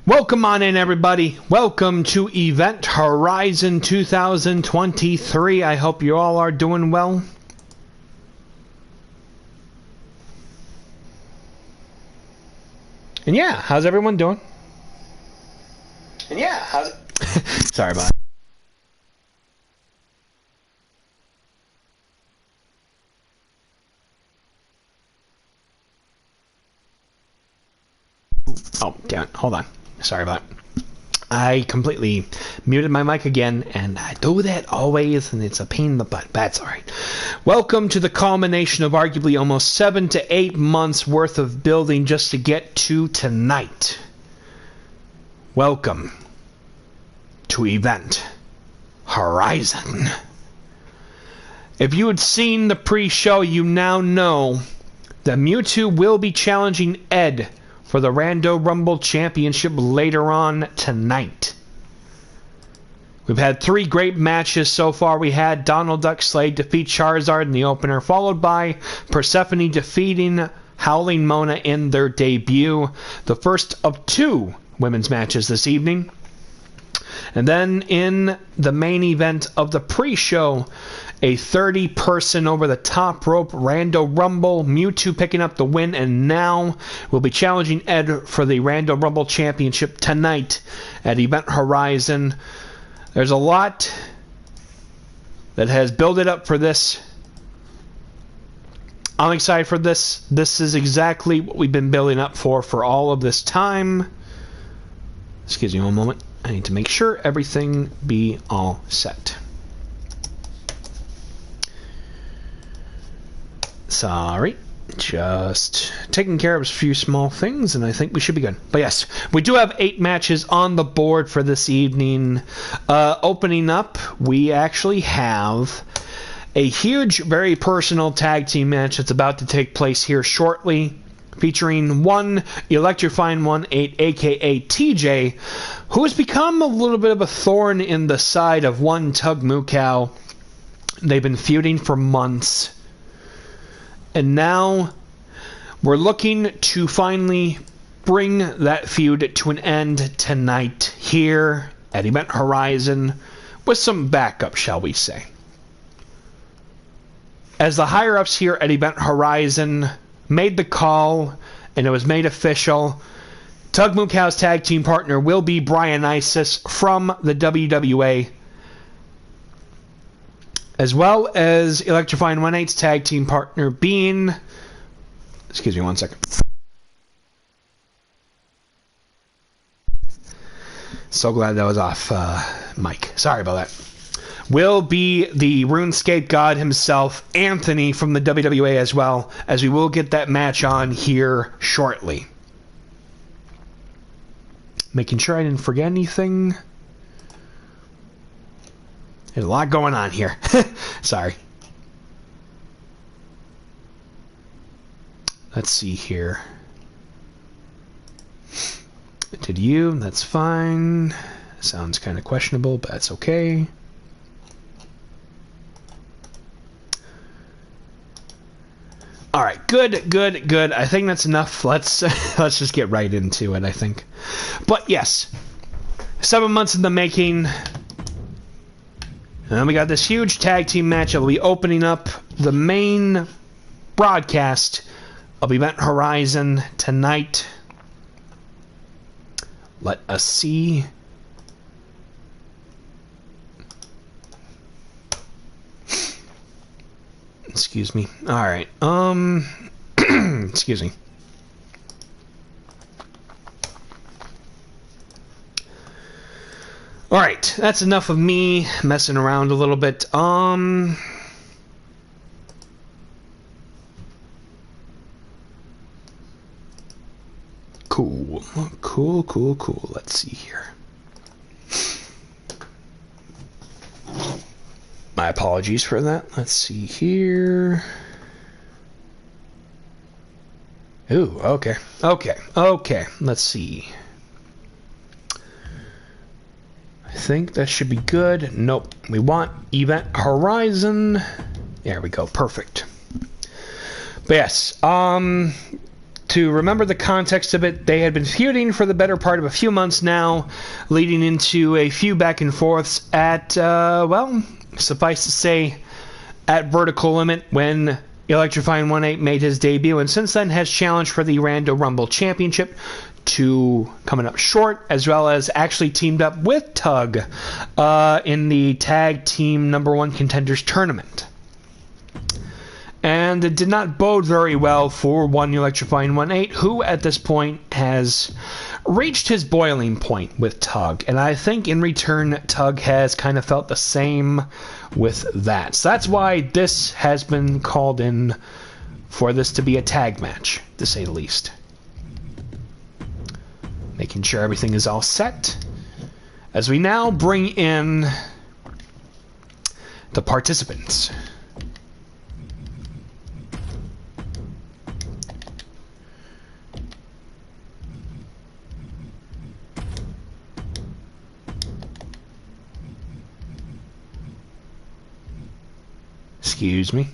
Welcome on in, everybody. Welcome to Event Horizon 2023. I hope you all are doing well. And yeah, how's everyone doing? Sorry about it. Oh, damn it. Hold on. Sorry about it. I completely muted my mic again, and I do that always, and it's a pain in the butt. That's alright. Welcome to the culmination of arguably almost 7 to 8 months worth of building just to get to tonight. Welcome to Event Horizon. If you had seen the pre-show, you now know that Mewtwo will be challenging Ed for the Rando Rumble Championship later on tonight. We've had 3 great matches so far. We had Donald Duck Slade defeat Charizard in the opener, followed by Persephone defeating Howling Mona in their debut. The first of 2 women's matches this evening. And then in the main event of the pre-show, a 30-person over-the-top rope Rando Rumble, Mewtwo picking up the win, and now will be challenging Ed for the Rando Rumble Championship tonight at Event Horizon. There's a lot that has built it up for this. I'm excited for this. This is exactly what we've been building up for all of this time. Excuse me one moment. I need to make sure everything be all set. Sorry, just taking care of a few small things, and I think we should be good. But yes, we do have 8 matches on the board for this evening. Opening up, we actually have a huge, very personal tag team match that's about to take place here shortly, featuring one Electrifyingone&Anthony, aka TJ, who has become a little bit of a thorn in the side of one Tug Moocow. They've been feuding for months. And now we're looking to finally bring that feud to an end tonight here at Event Horizon with some backup, shall we say. As the higher-ups here at Event Horizon made the call and it was made official, Tug Moocow's tag team partner will be Bryonysus from the WWA, as well as Electrifyingone&Anthony's tag team partner being... Excuse me one second. So glad that was off mic. Sorry about that. Will be the RuneScape god himself, Anthony, from the WWA, as well, as we will get that match on here shortly. Making sure I didn't forget anything. There's a lot going on here. Sorry. Let's see here. Did you? That's fine. Sounds kind of questionable, but that's okay. Alright, good. I think that's enough. Let's just get right into it, I think. But yes, 7 months in the making. And then we got this huge tag team match that will be opening up the main broadcast of Event Horizon tonight. Let us see. Excuse me. Alright. Excuse me. Alright, that's enough of me messing around a little bit. Cool. Let's see here. My apologies for that. Let's see here. Ooh, okay. Let's see. I think that should be good. Nope. We want Event Horizon. There we go. Perfect. But yes, to remember the context of it, they had been feuding for the better part of a few months now, leading into a few back and forths at, well, suffice to say, at Vertical Limit when Electrifyingone&Anthony made his debut, and since then has challenged for the Rando Rumble Championship, to coming up short, as well as actually teamed up with Tug in the Tag Team #1 Contenders Tournament. And it did not bode very well for one Electrifyingone&Anthony, who at this point has reached his boiling point with Tug. And I think in return, Tug has kind of felt the same with that. So that's why this has been called in for this to be a tag match, to say the least. Making sure everything is all set. As we now bring in the participants. Excuse me.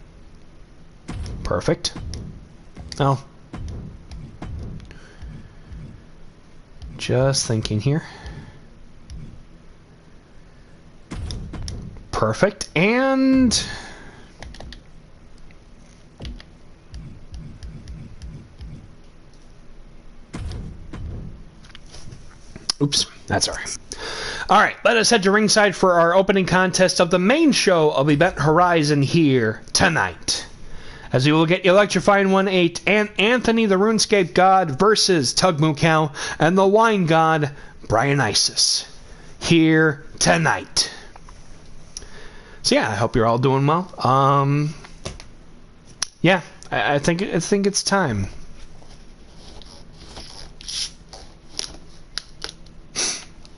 Perfect. Oh. Just thinking here. Perfect. And oops, that's all right. All right, let us head to ringside for our opening contest of the main show of Event Horizon here tonight. As we will get Electrifyingone&Anthony and Anthony the RuneScape God versus Tug Moocow and the Wine God Bryonysus here tonight. So yeah, I hope you're all doing well. Yeah, I think it's time.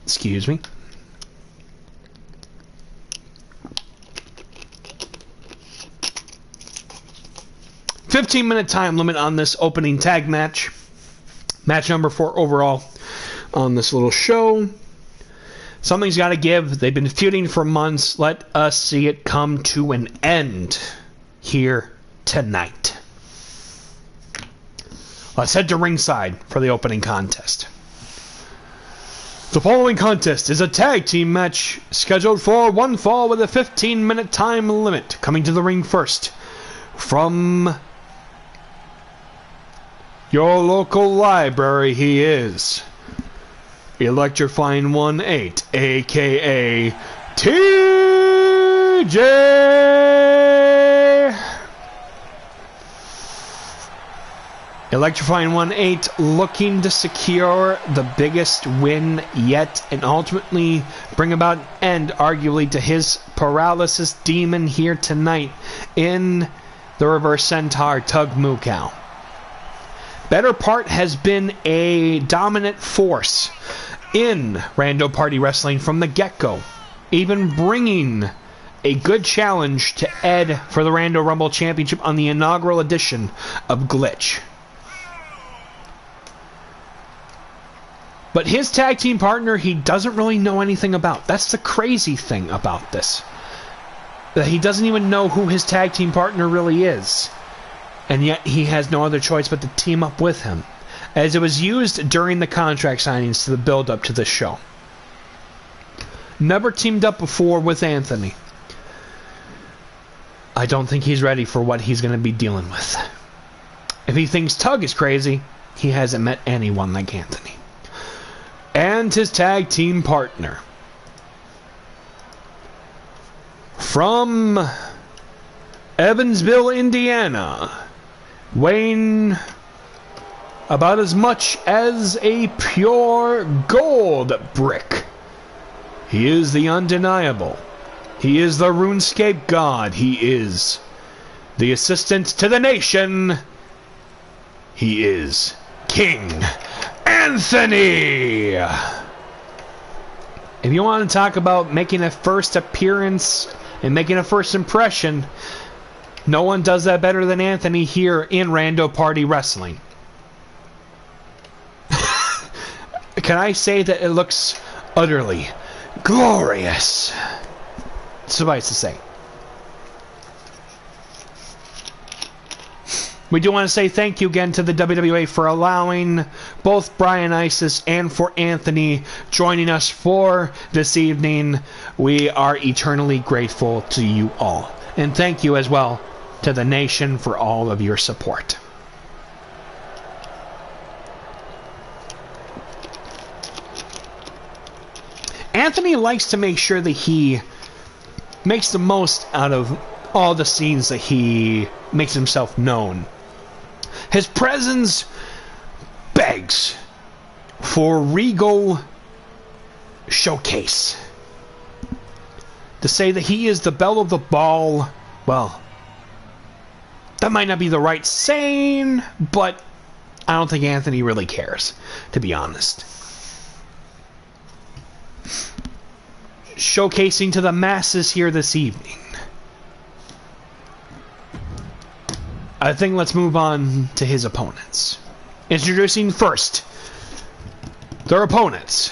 Excuse me. 15-minute time limit on this opening tag match. Match number 4 overall on this little show. Something's got to give. They've been feuding for months. Let us see it come to an end here tonight. Let's head to ringside for the opening contest. The following contest is a tag team match scheduled for one fall with a 15-minute time limit. Coming to the ring first from your local library, he is Electrifyingone&Anthony, a.k.a. TJ! Electrifyingone&Anthony looking to secure the biggest win yet and ultimately bring about an end, arguably, to his paralysis demon here tonight in the Reverse Centaur Tug Moocow. Better Part has been a dominant force in Rando Party Wrestling from the get-go, even bringing a good challenge to Ed for the Rando Rumble Championship on the inaugural edition of Glitch. But his tag team partner, he doesn't really know anything about. That's the crazy thing about this. That he doesn't even know who his tag team partner really is. And yet he has no other choice but to team up with him, as it was used during the contract signings to the build-up to this show. Never teamed up before with Anthony. I don't think he's ready for what he's going to be dealing with. If he thinks Tug is crazy, he hasn't met anyone like Anthony. And his tag team partner. From Evansville, Indiana, weighing about as much as a pure gold brick. He is the undeniable. He is the RuneScape God. He is the assistant to the nation. He is King Anthony. If you want to talk about making a first appearance and making a first impression, no one does that better than Anthony here in Rando Party Wrestling. Can I say that it looks utterly glorious? Suffice to say. We do want to say thank you again to the WWA for allowing both Bryonysus and for Anthony joining us for this evening. We are eternally grateful to you all. And thank you as well to the nation for all of your support. Anthony likes to make sure that he makes the most out of all the scenes that he makes himself known. His presence begs for Rico showcase. To say that he is the belle of the ball, well, that might not be the right saying, but I don't think Anthony really cares, to be honest. Showcasing to the masses here this evening. I think let's move on to his opponents. Introducing first their opponents.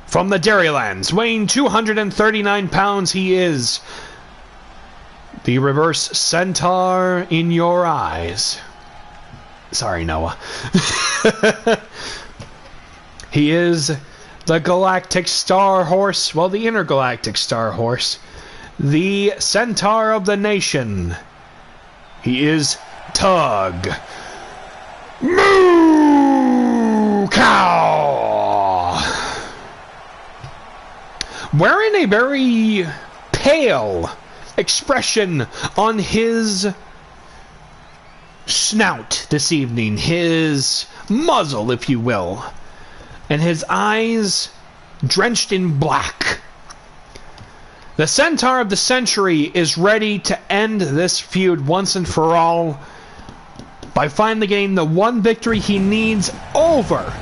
From the Dairylands, weighing 239 pounds, he is the reverse centaur in your eyes. Sorry, Noah. He is the Galactic Star Horse, well, the Intergalactic Star Horse, the Centaur of the Nation. He is Tug. Moocow! Wearing a very pale expression on his snout this evening, his muzzle, if you will, and his eyes drenched in black. The Centaur of the Century is ready to end this feud once and for all by finally getting the one victory he needs over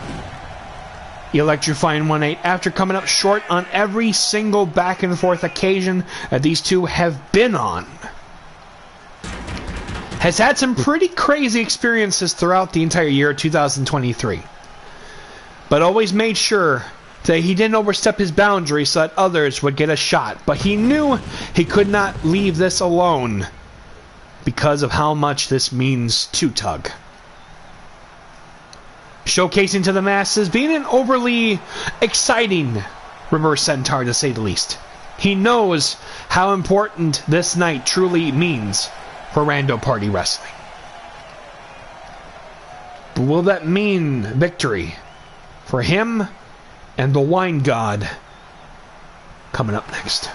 Electrifyingone&Anthony after coming up short on every single back and forth occasion that these two have been on. Has had some pretty crazy experiences throughout the entire year of 2023. But always made sure that he didn't overstep his boundaries so that others would get a shot. But he knew he could not leave this alone because of how much this means to Tug. Showcasing to the masses, being an overly exciting reverse centaur to say the least. He knows how important this night truly means for Rando Party Wrestling. But will that mean victory for him and the Wine God? Coming up next.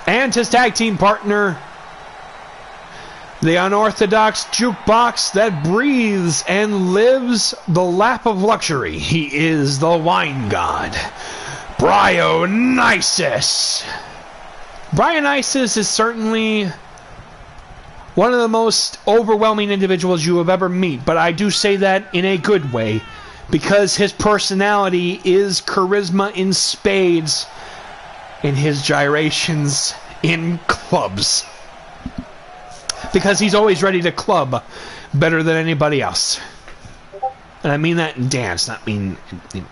And his tag team partner, the unorthodox jukebox that breathes and lives the lap of luxury. He is the Wine God, Bryonysus. Bryonysus is certainly one of the most overwhelming individuals you have ever met, but I do say that in a good way, because his personality is charisma in spades, and his gyrations in clubs. Because he's always ready to club better than anybody else. And I mean that in dance, not mean...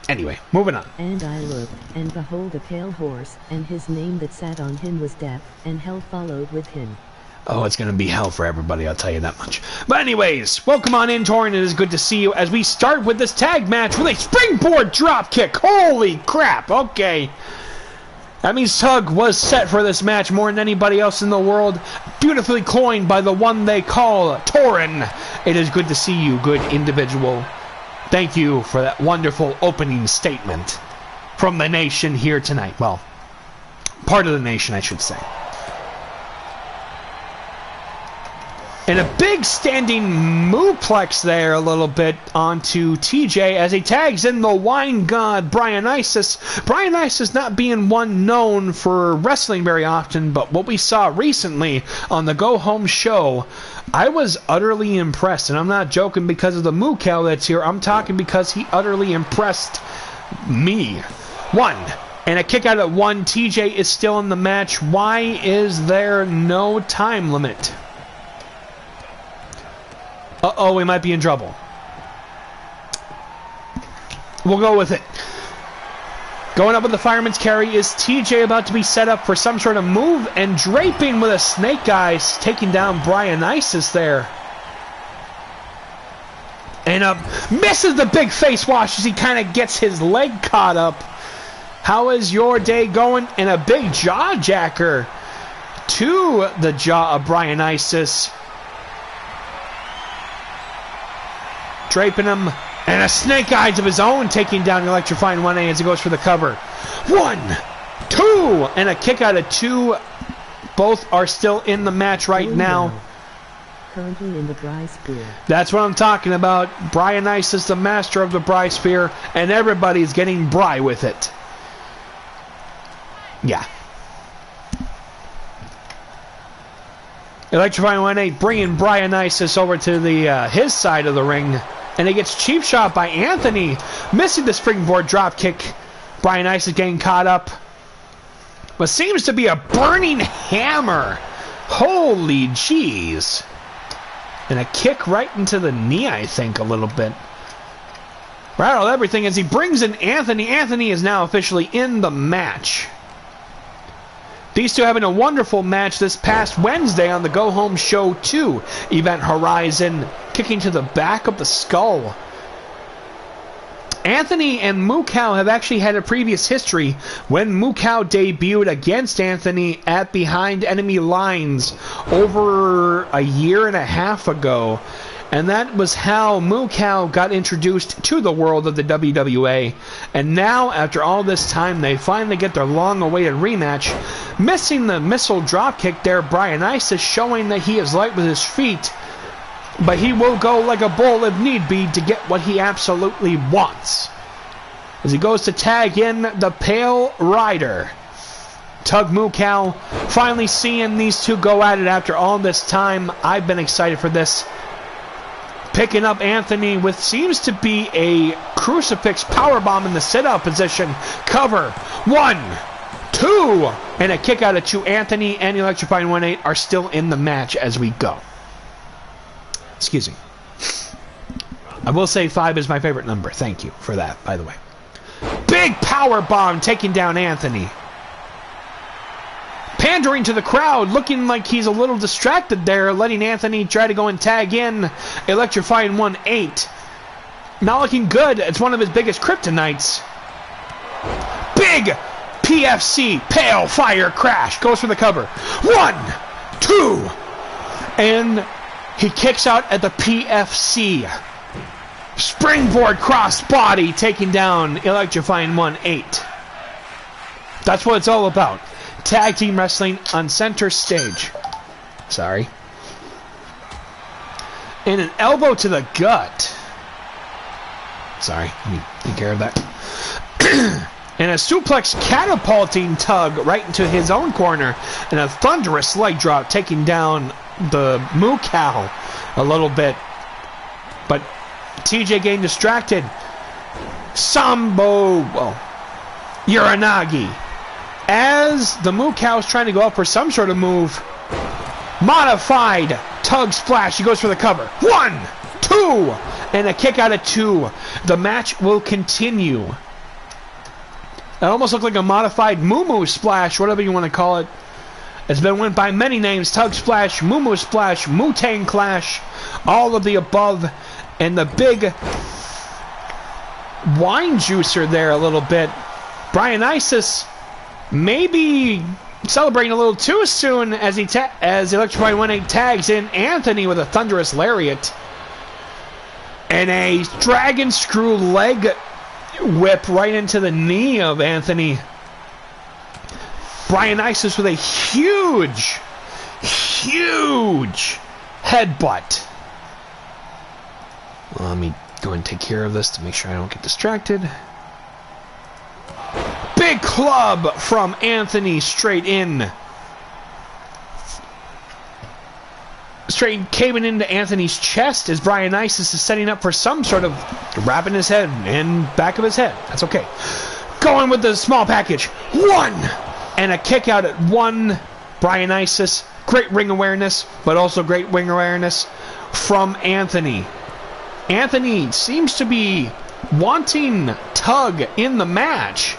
Anyway, moving on. And I looked, and behold a pale horse, and his name that sat on him was Death, and hell followed with him. Oh, it's going to be hell for everybody, I'll tell you that much. But anyways, welcome on in, Torin. It is good to see you as we start with this tag match with a springboard drop kick. Holy crap, okay. That means Tug was set for this match more than anybody else in the world. Beautifully coined by the one they call Torin. It is good to see you, good individual. Thank you for that wonderful opening statement from the nation here tonight. Well, part of the nation, I should say. And a big standing mooplex there a little bit onto TJ as he tags in the Wine God, Bryonysus. Bryonysus not being one known for wrestling very often, but what we saw recently on the Go Home show, I was utterly impressed. And I'm not joking because of the Moocow that's here. I'm talking because he utterly impressed me. One. And a kick out at one. TJ is still in the match. Why is there no time limit? Uh-oh, we might be in trouble. We'll go with it. Going up with the fireman's carry is TJ about to be set up for some sort of move and draping with a snake eyes, taking down Bryonysus there. And misses the big face wash as he kind of gets his leg caught up. How is your day going? And a big jaw jacker to the jaw of Bryonysus. Draping him. And a snake eyes of his own, taking down Electrifyingone as he goes for the cover. 1, 2, and a kick out of 2. Both are still in the match right now. Currently in the Brysphere. That's what I'm talking about. Bryonysus, the master of the Brysphere, and everybody's getting Bry with it. Yeah. Electrifyingone bringing Bryonysus over to the his side of the ring. And it gets cheap shot by Anthony, missing the springboard drop kick. Bryonysus getting caught up. What seems to be a burning hammer. Holy jeez. And a kick right into the knee, I think, a little bit. Rattled everything as he brings in Anthony. Anthony is now officially in the match. These two having a wonderful match this past Wednesday on the Go Home Show 2 Event Horizon, kicking to the back of the skull. Anthony and Moocow have actually had a previous history when Moocow debuted against Anthony at Behind Enemy Lines over a year and a half ago. And that was how Moocow got introduced to the world of the WWA. And now, after all this time, they finally get their long-awaited rematch. Missing the missile dropkick there, Bryonysus showing that he is light with his feet. But he will go like a bull if need be to get what he absolutely wants. As he goes to tag in the Pale Rider. Tug Moocow, finally seeing these two go at it after all this time. I've been excited for this. Picking up Anthony with seems to be a crucifix powerbomb in the sit-out position. Cover. 1, 2, and a kick out of 2. Anthony and Electrifyingone are still in the match as we go. Excuse me. I will say 5 is my favorite number. Thank you for that, by the way. Big power bomb taking down Anthony. Pandering to the crowd, looking like he's a little distracted there, letting Anthony try to go and tag in Electrifyingone. Not looking good. It's one of his biggest kryptonites. Big PFC, Pale Fire Crash. Goes for the cover. 1, 2, and he kicks out at the PFC. Springboard cross body taking down Electrifyingone. That's what it's all about. Tag team wrestling on center stage. Sorry. And an elbow to the gut. Sorry, let me take care of that. And a suplex catapulting Tug right into his own corner. And a thunderous leg drop taking down the Moocow a little bit. But TJ getting distracted. Sambo. Well, Uranagi. As the Moocow is trying to go up for some sort of move. Modified Tug splash. He goes for the cover. 1, 2, and a kick out of 2. The match will continue. It almost looked like a modified Moo splash, whatever you want to call it. It's been went by many names. Tug splash, Moo splash, Moo-Tang clash, all of the above. And the big wine juicer there a little bit. Bryonysus maybe celebrating a little too soon as Electrifyingone tags in Anthony with a thunderous lariat. And a dragon screw leg whip right into the knee of Anthony. Bryonysus with a huge headbutt. Well, let me go and take care of this to make sure I don't get distracted. Big club from Anthony straight in. Straight caving into Anthony's chest as Bryonysus is setting up for some sort of wrapping his head and back of his head. That's okay. Going with the small package. 1! And a kick out at 1. Bryonysus. Great ring awareness, but also great ring awareness from Anthony. Anthony seems to be wanting Tug in the match.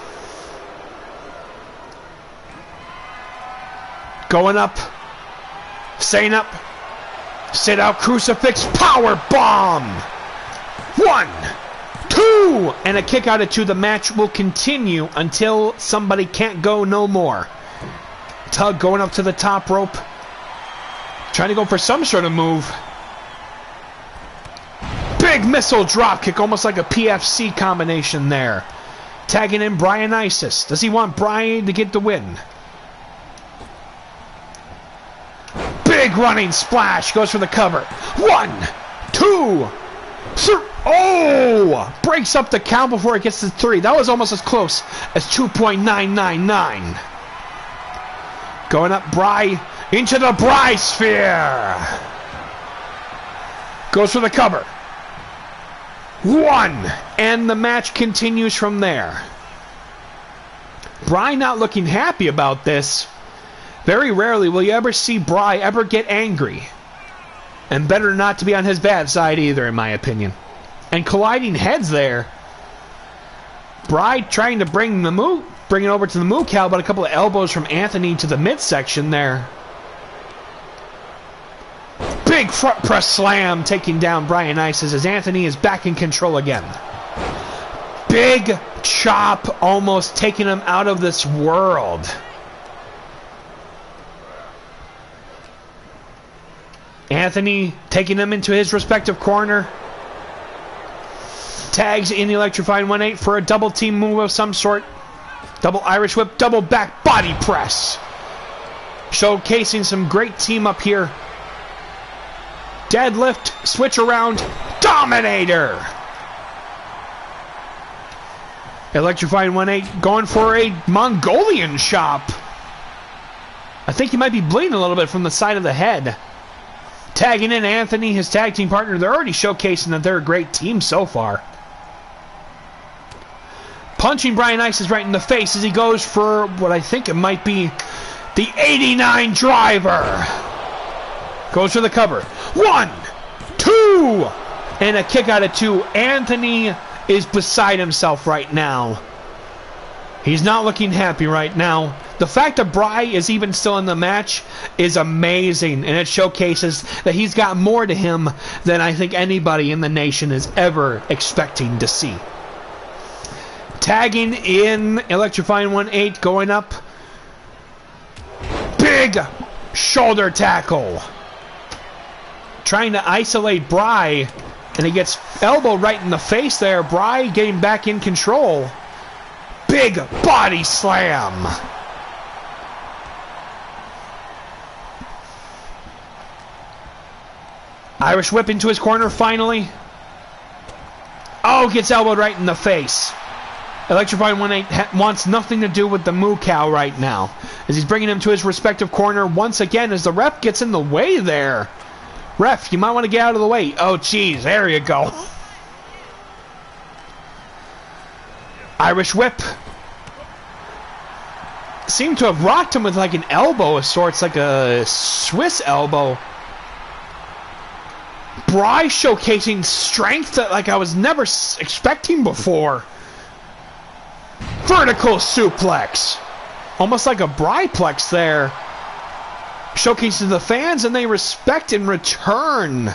Going up. Staying up. Sit out crucifix power bomb. 1, 2, and a kick out of 2. The match will continue until somebody can't go no more. Tug going up to the top rope, trying to go for some sort of move. Big missile drop kick, almost like a PFC combination there. Tagging in Bryonysus. Does he want Brian to get the win? Big running splash, goes for the cover. 1, 2, 3. Oh! Breaks up the count before it gets to 3. That was almost as close as 2.999. Going up Bry into the Bry sphere. Goes for the cover. 1, and the match continues from there. Bry not looking happy about this. Very rarely will you ever see Bry ever get angry. And better not to be on his bad side either, in my opinion. And colliding heads there. Bry trying to bring it over to the Moocow, but a couple of elbows from Anthony to the midsection there. Big front press slam taking down Bryonysus as Anthony is back in control again. Big chop almost taking him out of this world. Anthony taking him into his respective corner. Tags in the Electrifying 1-8 for a double team move of some sort. Double Irish whip, double back body press. Showcasing some great team up here. Deadlift, switch around, Dominator. Electrifying 1-8 going for a Mongolian chop. I think he might be bleeding a little bit from the side of the head. Tagging in Anthony, his tag team partner. They're already showcasing that they're a great team so far. Punching Bryonysus right in the face as he goes for what I think it might be the 89 driver. Goes for the cover. 1, 2, and a kick out of 2. Anthony is beside himself right now. He's not looking happy right now. The fact that Bry is even still in the match is amazing, and it showcases that he's got more to him than I think anybody in the nation is ever expecting to see. Tagging in Electrifying 1-8 going up. Big shoulder tackle. Trying to isolate Bry, and he gets elbowed right in the face there. Bry getting back in control. Big body slam. Irish whip into his corner finally. Oh, gets elbowed right in the face. Electrifying 1-8 wants nothing to do with the Moocow right now, as he's bringing him to his respective corner once again as the ref gets in the way there. Ref, you might want to get out of the way. Oh, jeez, there you go. Irish whip. Seemed to have rocked him with like an elbow of sorts, like a Swiss elbow. Bry showcasing strength that like I was never expecting before. Vertical suplex. Almost like a Bryplex there. Showcases the fans and they respect in return.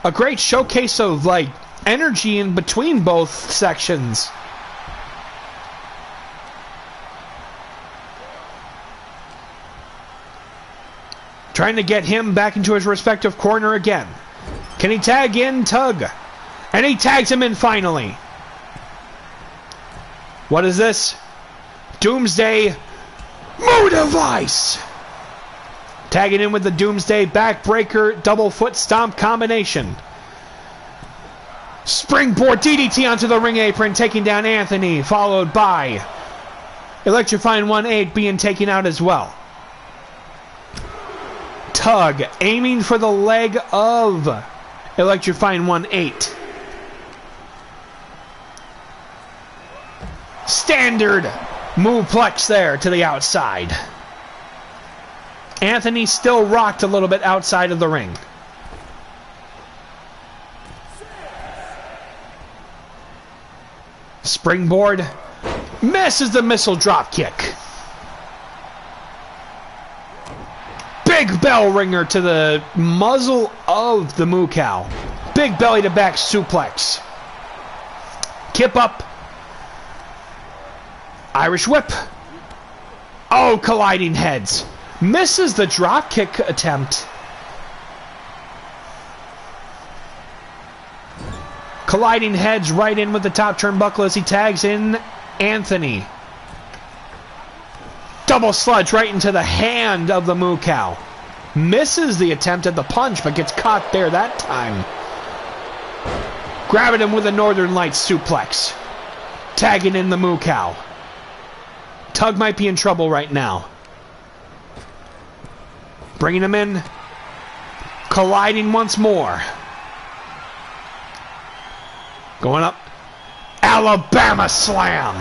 A great showcase of like energy in between both sections. Trying to get him back into his respective corner again. Can he tag in Tug? And he tags him in finally. What is this? Doomsday Moo Device. Tagging in with the Doomsday Backbreaker double foot stomp combination. Springboard DDT onto the ring apron, taking down Anthony, followed by Electrifying 1-8 being taken out as well. Tug aiming for the leg of Electrifying 1-8. Standard Mooplex there to the outside. Anthony still rocked a little bit outside of the ring. Springboard misses the missile drop kick. Big bell ringer to the muzzle of the Moocow. Big belly to back suplex. Kip up. Irish whip. Oh, colliding heads. Misses the drop kick attempt. Colliding heads right in with the top turnbuckle as he tags in Anthony. Double sludge right into the hand of the Moocow. Misses the attempt at the punch, but gets caught there that time. Grabbing him with a Northern Lights suplex. Tagging in the Moocow. Tug might be in trouble right now. Bringing him in. Colliding once more. Going up. Alabama slam.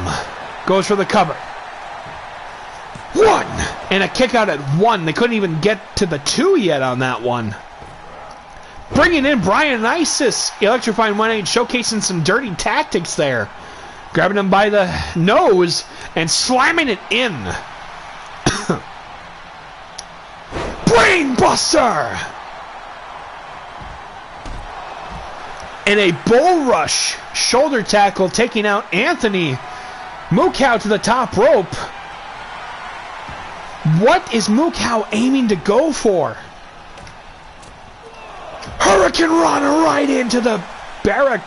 Goes for the cover. 1. And a kick out at 1. They couldn't even get to the 2 yet on that one. Bringing in Bryonysus. Electrifyingone&Anthony showcasing some dirty tactics there. Grabbing him by the nose and slamming it in. Brainbuster! And a bull rush shoulder tackle taking out Anthony. Moocow to the top rope. What is Moocow aiming to go for? Hurricane Rana right into the barrack.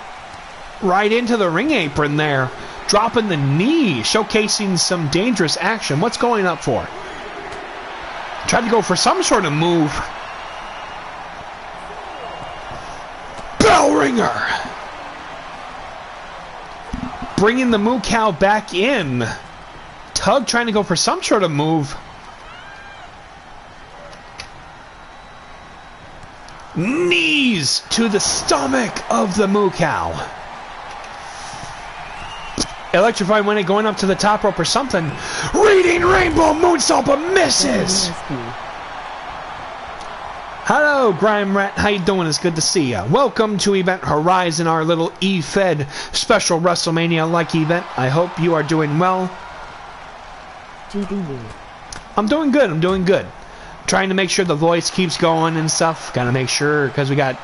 Right into the ring apron there. Dropping the knee. Showcasing some dangerous action. What's going up for? Tried to go for some sort of move. Bell ringer. Bringing the Moocow back in. Tug trying to go for some sort of move. Knees to the stomach of the Moocow. Electrifyingone going up to the top rope or something. Reading rainbow moonsault but misses. Hello, Grime Rat. How you doing? It's good to see ya. Welcome to Event Horizon, our little E-Fed special WrestleMania-like event. I hope you are doing well. GDU. I'm doing good. I'm doing good. Trying to make sure the voice keeps going and stuff. Gotta make sure because we got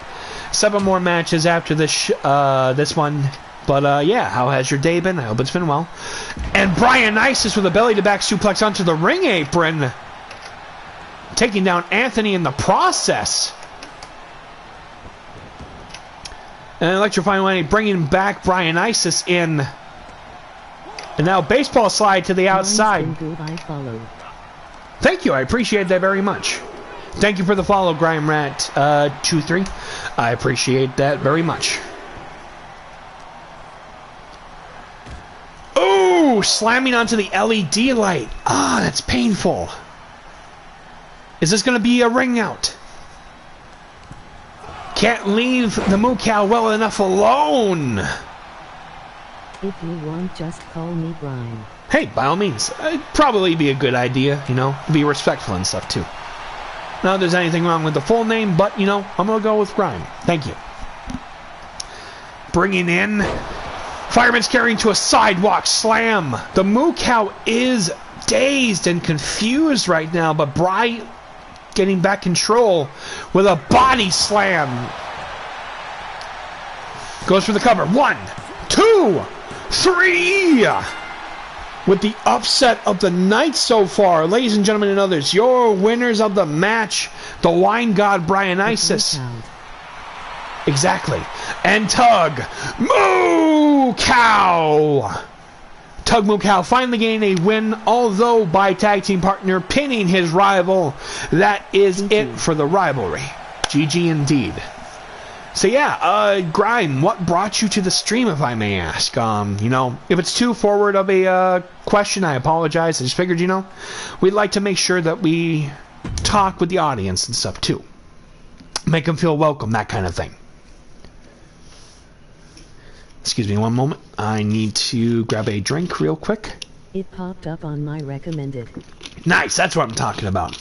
7 more matches after this this one. But yeah, how has your day been? I hope it's been well. And Bryonysus with a belly-to-back suplex onto the ring apron. Taking down Anthony in the process. And Electrifyingone bringing back Bryonysus in. And now baseball slide to the outside. Thank you, I appreciate that very much. Thank you for the follow, Grime Rat 23. I appreciate that very much. Oh, slamming onto the LED light. Ah, that's painful. Is this going to be a ring out? Can't leave the Moocow well enough alone. If you want, just call me Brian. Hey, by all means. It'd probably be a good idea, you know, to be respectful and stuff, too. Not that there's anything wrong with the full name, but, you know, I'm going to go with Grime. Thank you. Bringing in... Fireman's carrying to a sidewalk slam. The Moocow is dazed and confused right now, but Bry getting back control with a body slam. Goes for the cover. 1, 2, 3. With the upset of the night so far, ladies and gentlemen and others, your winners of the match, the wine god Bryonysus. Exactly. And Tug Moocow. Tug Moocow finally getting a win, although by tag team partner pinning his rival. That is it for the rivalry. GG indeed. So yeah, Grime, what brought you to the stream, if I may ask? You know, if it's too forward of a question, I apologize. I just figured, you know, we'd like to make sure that we talk with the audience and stuff too. Make them feel welcome, that kind of thing. Excuse me one moment. I need to grab a drink real quick. It popped up on my recommended. Nice, that's what I'm talking about.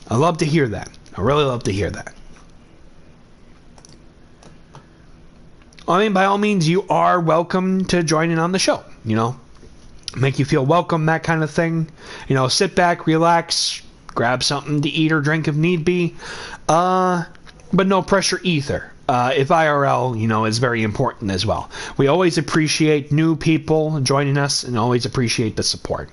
I love to hear that. I really love to hear that. I mean, by all means, you are welcome to join in on the show. You know, make you feel welcome, that kind of thing. You know, sit back, relax, grab something to eat or drink if need be. But no pressure either. if IRL, you know, is very important as well. We always appreciate new people joining us and always appreciate the support.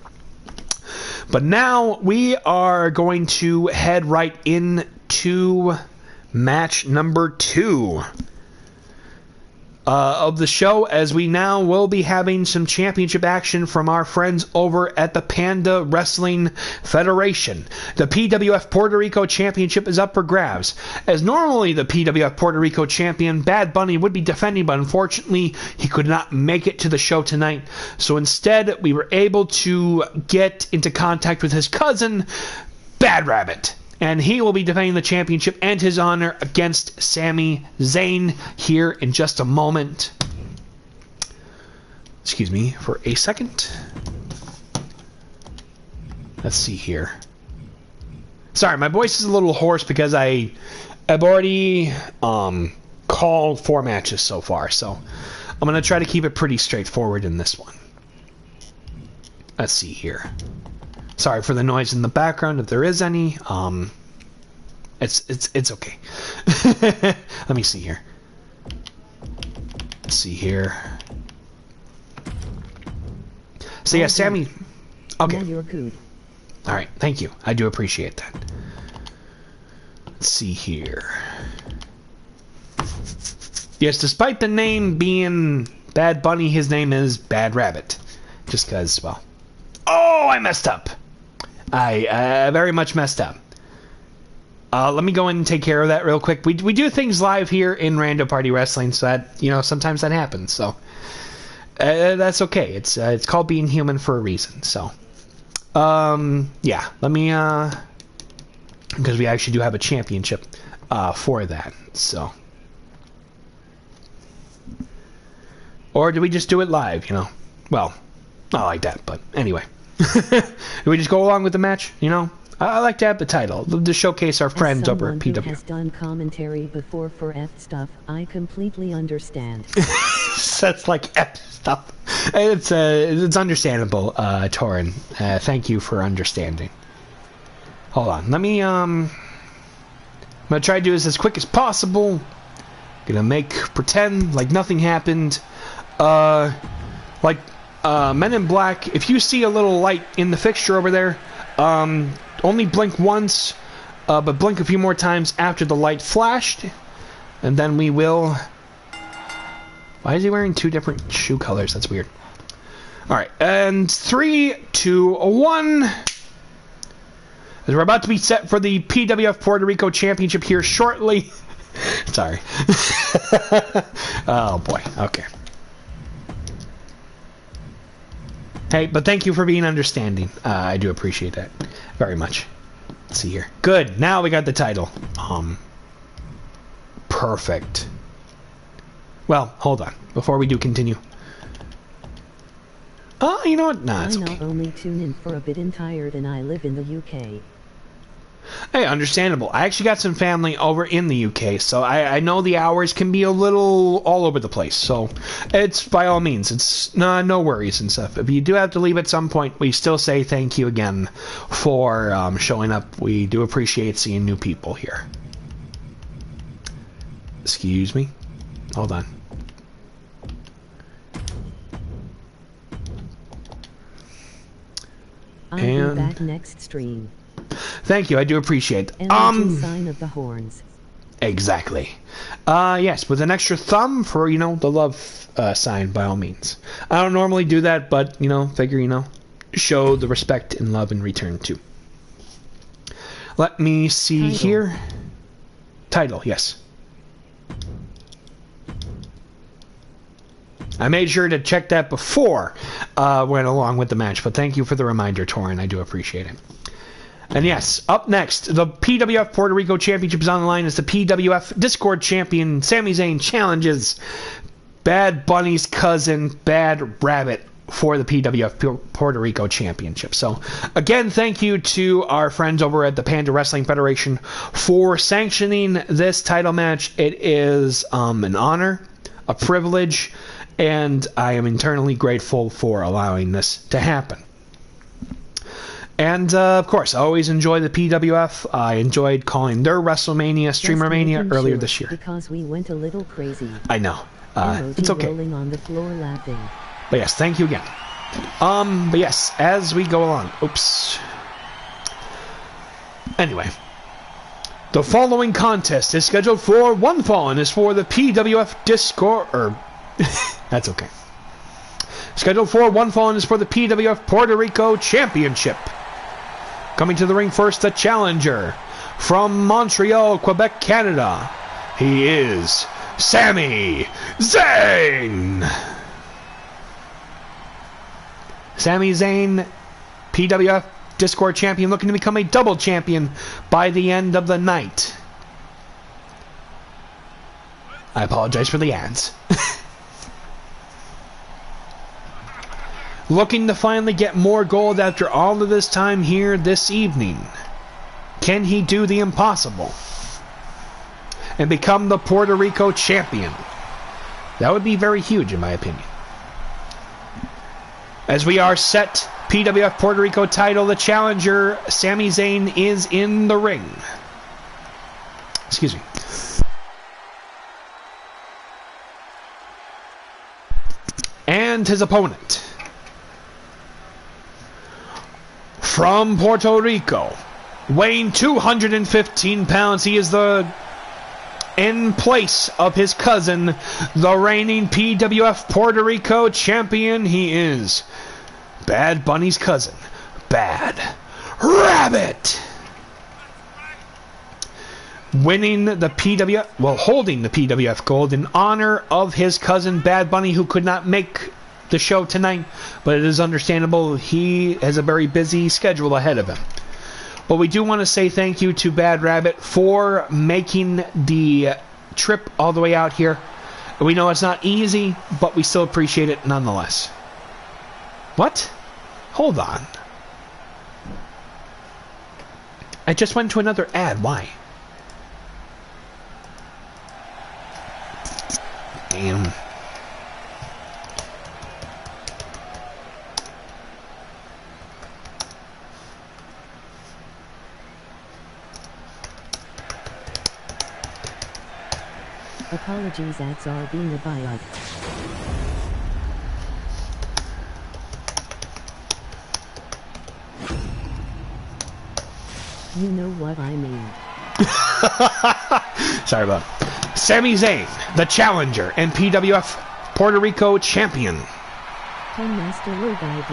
But now we are going to head right into match number 2 of the show, as we now will be having some championship action from our friends over at the Panda Wrestling Federation. The PWF Puerto Rico Championship is up for grabs, as normally the PWF Puerto Rico champion Bad Bunny would be defending, but unfortunately he could not make it to the show tonight. So instead we were able to get into contact with his cousin Bad Rabbit, and he will be defending the championship and his honor against Sami Zayn here in just a moment. Excuse me for a second. Let's see here. Sorry, my voice is a little hoarse because I've already called 4 matches so far, so I'm going to try to keep it pretty straightforward in this one. Let's see here. Sorry for the noise in the background if there is any. It's okay. Let me see here. Let's see here. So yeah, Sami. Okay. Now you're good. All right, thank you. I do appreciate that. Let's see here. Yes, despite the name being Bad Bunny, his name is Bad Rabbit. Just because, well. Oh, I messed up. I very much messed up. Let me go in and take care of that real quick. We do things live here in Rando Party Wrestling, so that, you know, sometimes that happens. So that's okay. It's called being human for a reason. So yeah, let me because we actually do have a championship for that. So, or do we just do it live? You know, well, not like that, but anyway. Do we just go along with the match? You know, I like to have the title to showcase our friends over at PW. Who has done commentary before for F stuff, I completely understand. That's like F stuff. It's understandable, Torin. Thank you for understanding. Hold on, let me I'm gonna try to do this as quick as possible. Gonna pretend like nothing happened. Like Men in Black, if you see a little light in the fixture over there, only blink once, but blink a few more times after the light flashed, and then we will... Why is he wearing 2 different shoe colors? That's weird. Alright, and 3, 2, 1... As we're about to be set for the PWF Puerto Rico Championship here shortly. Sorry. Oh boy, okay. Hey, but thank you for being understanding. I do appreciate that very much. Let's see here. Good. Now we got the title. Perfect. Well, hold on. Before we do continue. Oh, you know what? Nah, it's okay. I only tune in for a bit and tired, and I live in the UK. Hey, understandable. I actually got some family over in the UK, so I know the hours can be a little all over the place. So it's, by all means, it's no worries and stuff. If you do have to leave at some point, we still say thank you again for showing up. We do appreciate seeing new people here. Excuse me. Hold on. I'll be back next stream. Thank you, I do appreciate it. Sign of the horns. Exactly. Yes, with an extra thumb for, you know, the love sign, by all means. I don't normally do that, but, you know, figure, you know, show the respect and love in return, too. Let me see here. Title, yes. I made sure to check that before went along with the match, but thank you for the reminder, Torin. I do appreciate it. And yes, up next, the PWF Puerto Rico Championship is on the line as the PWF Discord champion Sami Zayn challenges Bad Bunny's cousin, Bad Rabbit, for the PWF Puerto Rico Championship. So, again, thank you to our friends over at the Panda Wrestling Federation for sanctioning this title match. It is an honor, a privilege, and I am eternally grateful for allowing this to happen. And, of course, I always enjoy the PWF. I enjoyed calling their WrestleMania, Streamermania, earlier this year. Because we went a little crazy. I know. It's okay. Rolling on the floor laughing. But yes, thank you again. But yes, as we go along. Oops. Anyway. The following contest is scheduled for one fall and is for the PWF Discord... that's okay. Scheduled for one fall and is for the PWF Puerto Rico Championship. Coming to the ring first, the challenger. From Montreal, Quebec, Canada. He is Sami Zayn. Sami Zayn, PWF Discord champion, looking to become a double champion by the end of the night. I apologize for the ads. Looking to finally get more gold after all of this time here this evening. Can he do the impossible and become the Puerto Rico champion? That would be very huge in my opinion. As we are set, PWF Puerto Rico title, the challenger, Sami Zayn, is in the ring. Excuse me. And his opponent. From Puerto Rico, weighing 215 pounds, he is in place of his cousin, the reigning PWF Puerto Rico champion. He is Bad Bunny's cousin, Bad Rabbit. Winning the PWF, holding the PWF gold in honor of his cousin, Bad Bunny, who could not make the show tonight, but it is understandable. He has a very busy schedule ahead of him. But we do want to say thank you to Bad Rabbit for making the trip all the way out here. We know it's not easy, but we still appreciate it nonetheless. What? Hold on. I just went to another ad. Why? Damn. Apologies, ads are being a biot. You know what I mean. Sorry about it. Sami Zayn, the challenger and PWF Puerto Rico champion. Come Master Logan.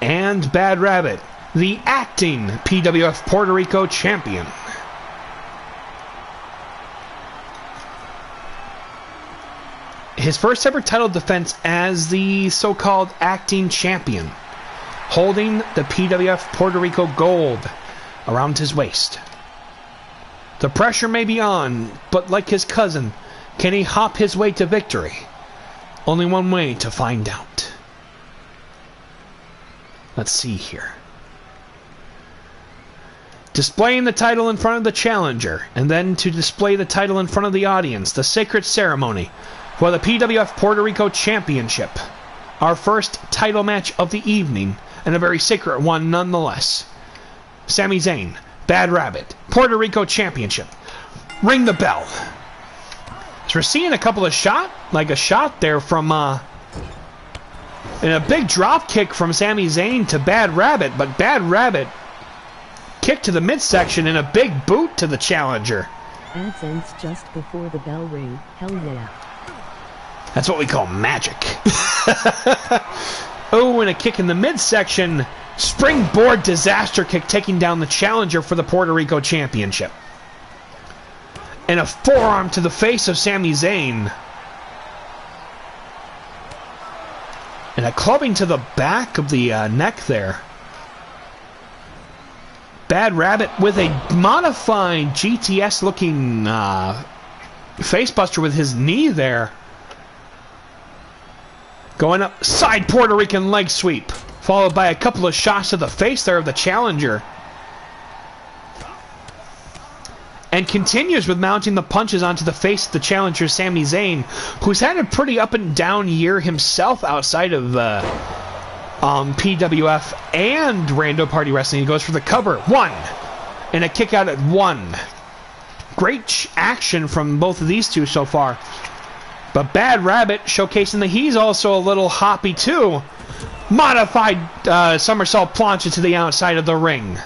And Bad Rabbit, the acting PWF Puerto Rico champion. His first ever title defense as the so-called acting champion, holding the PWF Puerto Rico gold around his waist. The pressure may be on, but like his cousin, can he hop his way to victory? Only one way to find out. Let's see here. Displaying the title in front of the challenger, and then to display the title in front of the audience, the sacred ceremony for the PWF Puerto Rico Championship. Our first title match of the evening, and a very sacred one nonetheless. Sami Zayn, Bad Rabbit, Puerto Rico Championship. Ring the bell. So we're seeing a couple of a shot there from, and a big drop kick from Sami Zayn to Bad Rabbit, but Bad Rabbit kick to the midsection and a big boot to the challenger. Ads ends just before the bell ring. Hell yeah. That's what we call magic. Oh, and a kick in the midsection. Springboard disaster kick taking down the challenger for the Puerto Rico Championship. And a forearm to the face of Sami Zayn. And a clubbing to the back of the neck there. Bad Rabbit with a modified GTS-looking facebuster with his knee there. Going up, side Puerto Rican leg sweep, followed by a couple of shots to the face there of the challenger. And continues with mounting the punches onto the face of the challenger, Sami Zayn, who's had a pretty up and down year himself outside of PWF and Rando Party Wrestling. He goes for the cover. 1. And a kick out at 1. Great action from both of these two so far. But Bad Rabbit showcasing that he's also a little hoppy too. Modified somersault plancha to the outside of the ring.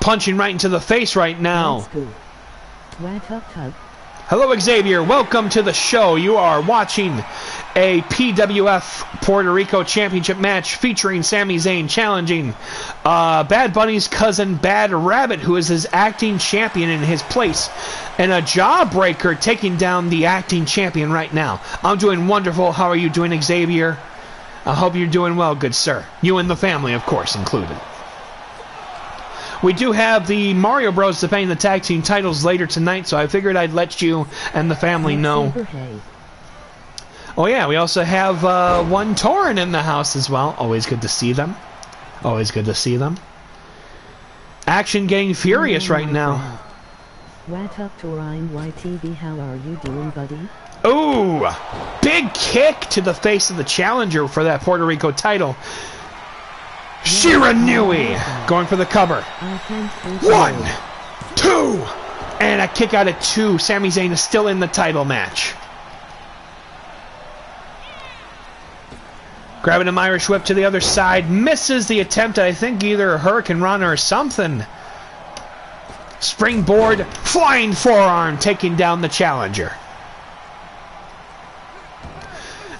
Punching right into the face right now. Hello, Xavier. Welcome to the show. You are watching a PWF Puerto Rico Championship match featuring Sami Zayn challenging Bad Bunny's cousin Bad Rabbit, who is his acting champion in his place, and a jawbreaker taking down the acting champion right now. I'm doing wonderful. How are you doing, Xavier? I hope you're doing well, good sir. You and the family, of course, included. We do have the Mario Bros defending the tag team titles later tonight, so I figured I'd let you and the family know. Oh yeah, we also have one Tauren in the house as well. Always good to see them. Always good to see them. Action getting furious right now. What up, Tauren YTV? How are you doing, buddy? Ooh! Big kick to the face of the challenger for that Puerto Rico title. Shiranui going for the cover. 1, 2, and a kick out at 2. Sami Zayn is still in the title match. Grabbing an Irish whip to the other side. Misses the attempt at, I think, either a Hurricane Rana or something. Springboard, flying forearm, taking down the challenger.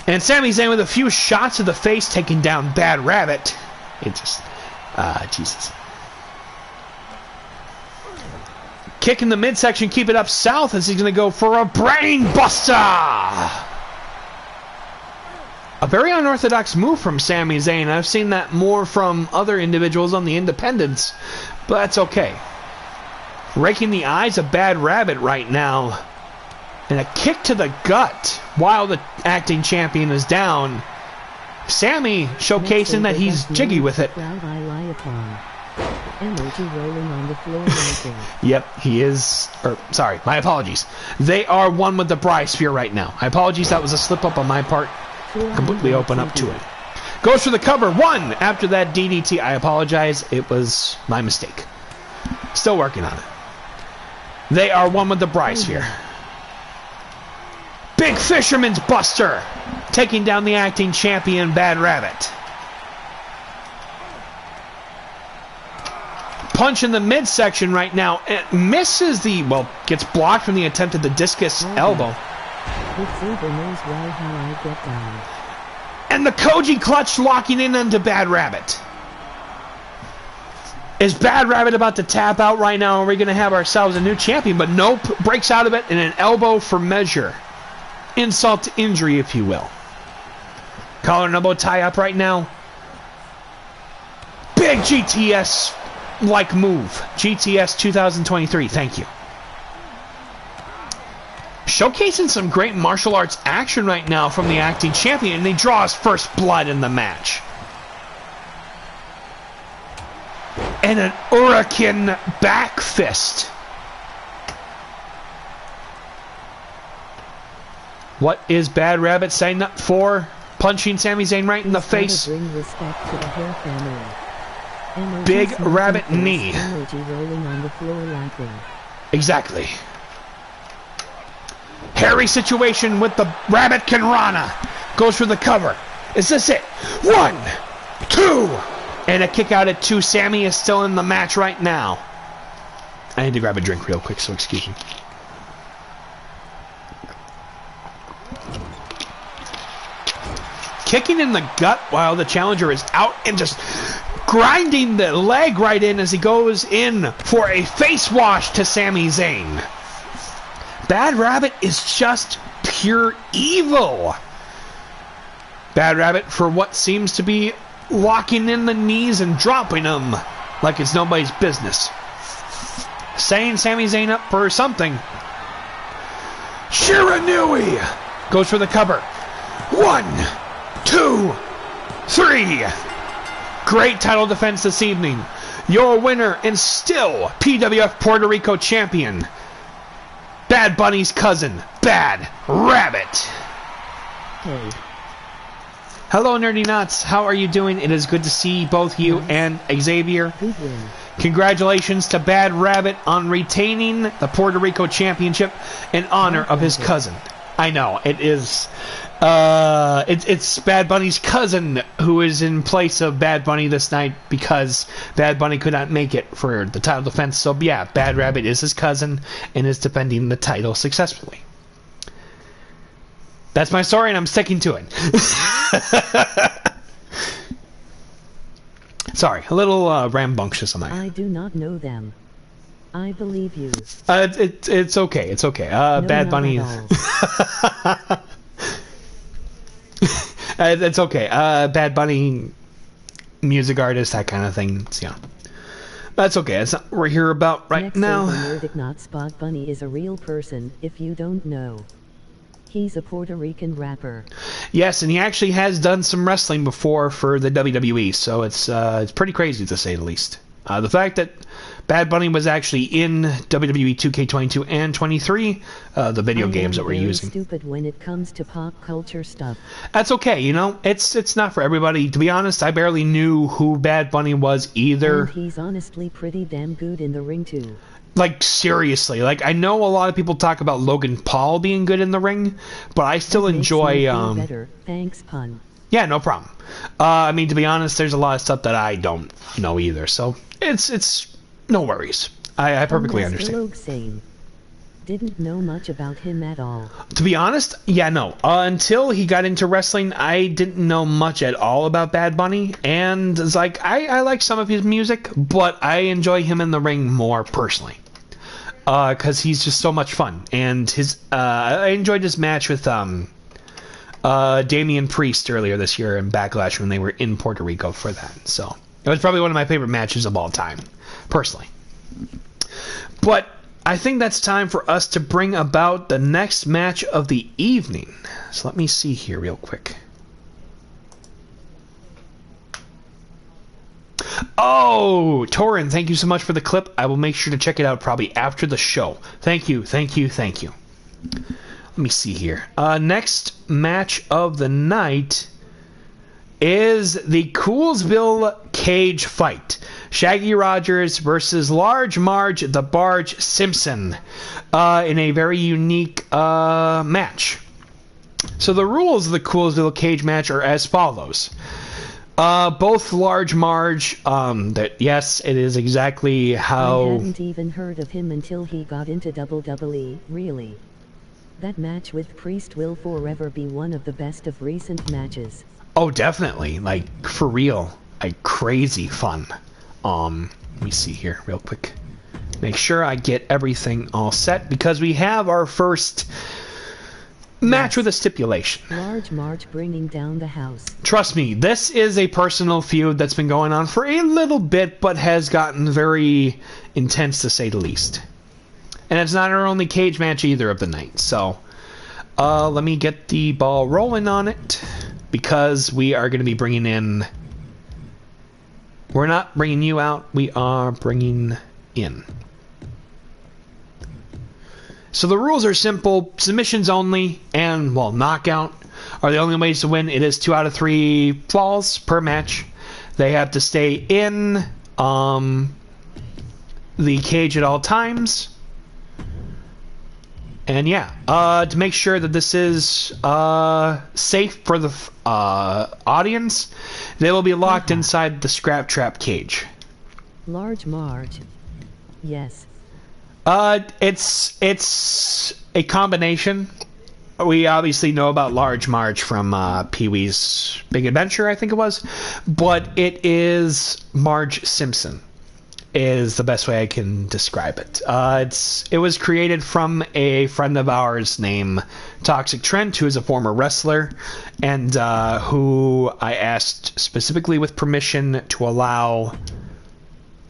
And Sami Zayn with a few shots to the face, taking down Bad Rabbit. It just, Jesus. Kick in the midsection, keep it up south as he's going to go for a brain buster. A very unorthodox move from Sami Zayn. I've seen that more from other individuals on the independents, but that's okay. Raking the eyes of Bad Rabbit right now. And a kick to the gut while the acting champion is down. Sami showcasing that he's jiggy with it. Yep, he is. Sorry, my apologies. They are one with the Bryosphere right now. My apologies, that was a slip up on my part. Completely open up to it. Goes for the cover. 1 after that DDT. I apologize. It was my mistake. Still working on it. They are one with the Bryosphere. Big Fisherman's Buster, taking down the acting champion, Bad Rabbit. Punch in the midsection right now. It misses the, well, gets blocked from the attempt at the discus elbow. And the Koji clutch locking in onto Bad Rabbit. Is Bad Rabbit about to tap out right now? Are we going to have ourselves a new champion? But nope, breaks out of it in an elbow for measure. Insult to injury, if you will. Collar and elbow tie up right now. Big GTS-like move. GTS 2023, thank you. Showcasing some great martial arts action right now from the acting champion, and he draws first blood in the match. And an Hurricane back fist. What is Bad Rabbit saying up for? Punching Sami Zayn right in the face. Bring respect to the hair family. Big rabbit knee. Rolling on the floor laughing. Exactly. Hairy situation with the Rabbit Kanrana. Goes for the cover. Is this it? 1, 2, and a kick out at 2. Sami is still in the match right now. I need to grab a drink real quick, so excuse me. Kicking in the gut while the challenger is out and just grinding the leg right in as he goes in for a face wash to Sami Zayn. Bad Rabbit is just pure evil. Bad Rabbit for what seems to be locking in the knees and dropping them like it's nobody's business. Setting Sami Zayn up for something. Shiranui goes for the cover. 1, 2, 3. Great title defense this evening. Your winner and still PWF Puerto Rico champion, Bad Bunny's cousin, Bad Rabbit. Hey, Hello, Nerdy Nuts. How are you doing? It is good to see both you and Xavier. Good win. Congratulations to Bad Rabbit on retaining the Puerto Rico Championship in honor of his cousin. I know, it is... it's Bad Bunny's cousin who is in place of Bad Bunny this night because Bad Bunny could not make it for the title defense. So yeah, Bad Rabbit is his cousin and is defending the title successfully. That's my story and I'm sticking to it. Sorry, a little rambunctious on that. I do not know them. I believe you. It's okay, it's okay. No, Bad Bunny... It's okay. Bad Bunny, music artist, that kind of thing. Yeah, that's okay. That's not what we're here about right now. Not Spot Bunny is a real person. If you don't know, he's a Puerto Rican rapper. Yes, and he actually has done some wrestling before for the WWE. So it's pretty crazy to say the least. The fact that Bad Bunny was actually in WWE 2K22 and 23, the video games that we're using. Stupid when it comes to pop culture stuff. That's okay, you know. It's not for everybody. To be honest, I barely knew who Bad Bunny was either. And he's honestly pretty damn good in the ring too. Like seriously, like I know a lot of people talk about Logan Paul being good in the ring, but I still enjoy. Better. Thanks, pun. Yeah, no problem. I mean, to be honest, there's a lot of stuff that I don't know either, so it's no worries. I perfectly understand. Logan didn't know much about him at all. To be honest, yeah, no. Until he got into wrestling, I didn't know much at all about Bad Bunny, and it's like I like some of his music, but I enjoy him in the ring more personally. Because he's just so much fun, and his I enjoyed his match with Damian Priest earlier this year in Backlash when they were in Puerto Rico for that. So it was probably one of my favorite matches of all time, personally. But I think that's time for us to bring about the next match of the evening. So let me see here real quick. Oh, Torin, thank you so much for the clip. I will make sure to check it out probably after the show. Thank you, thank you, thank you. Let me see here. Next match of the night is the Coolsville cage fight. Shaggy Rogers versus Large Marge the Barge Simpson in a very unique match. So the rules of the Coolsville cage match are as follows. Both Large Marge, yes, it is exactly how... I hadn't even heard of him until he got into WWE, really. That match with Priest will forever be one of the best of recent matches. Oh, definitely. Like, for real. Like, crazy fun. Let me see here real quick. Make sure I get everything all set because we have our first match with a stipulation. Large Marge bringing down the house. Trust me, this is a personal feud that's been going on for a little bit, but has gotten very intense to say the least. And it's not our only cage match either of the night. So, let me get the ball rolling on it because we are going to be bringing in... We're not bringing you out, we are bringing in. So the rules are simple. Submissions only and, well, knockout are the only ways to win. It is 2 out of 3 falls per match. They have to stay in the cage at all times. And yeah, to make sure that this is safe for the audience, they will be locked inside the Scrap Trap cage. Large Marge. Yes. It's a combination. We obviously know about Large Marge from Pee-wee's Big Adventure, I think it was. But it is Marge Simpson is the best way I can describe it. It was created from a friend of ours named Toxic Trent, who is a former wrestler, and who I asked specifically with permission to allow...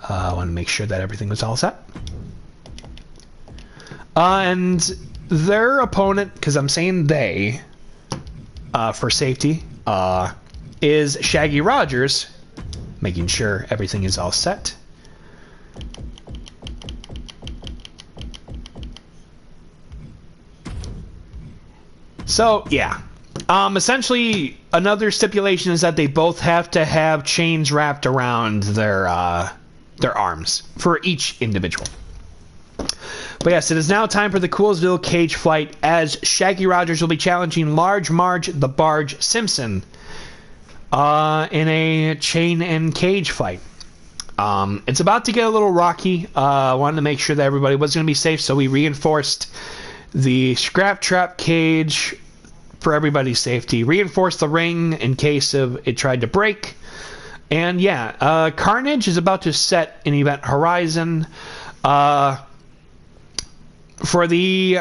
I want to make sure that everything was all set. And their opponent, because I'm saying they, for safety, is Shaggy Rogers, making sure everything is all set. So, yeah. Essentially, another stipulation is that they both have to have chains wrapped around their arms for each individual. But yes, it is now time for the Coolsville cage fight, as Shaggy Rogers will be challenging Large Marge the Barge Simpson in a chain and cage fight. It's about to get a little rocky. I wanted to make sure that everybody was going to be safe, so we reinforced the scrap trap cage for everybody's safety. Reinforced the ring in case of it tried to break. And yeah, Carnage is about to set an event horizon. For the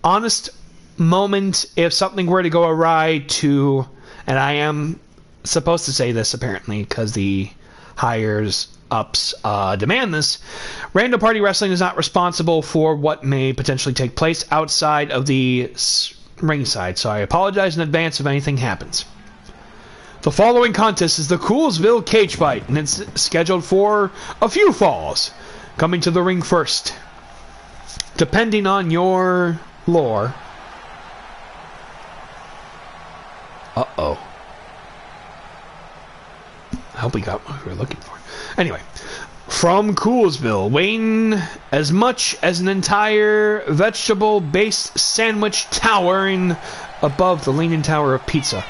honest moment, if something were to go awry to, and I am supposed to say this apparently because the higher ups demand this, Rando Party Wrestling is not responsible for what may potentially take place outside of the ringside, so I apologize in advance if anything happens. The following contest is the Coolsville cage fight, and it's scheduled for a few falls. Coming to the ring first, depending on your lore. Uh-oh. I hope we got what we were looking for. Anyway, from Coolsville, weighing as much as an entire vegetable-based sandwich towering above the Leaning Tower of Pizza,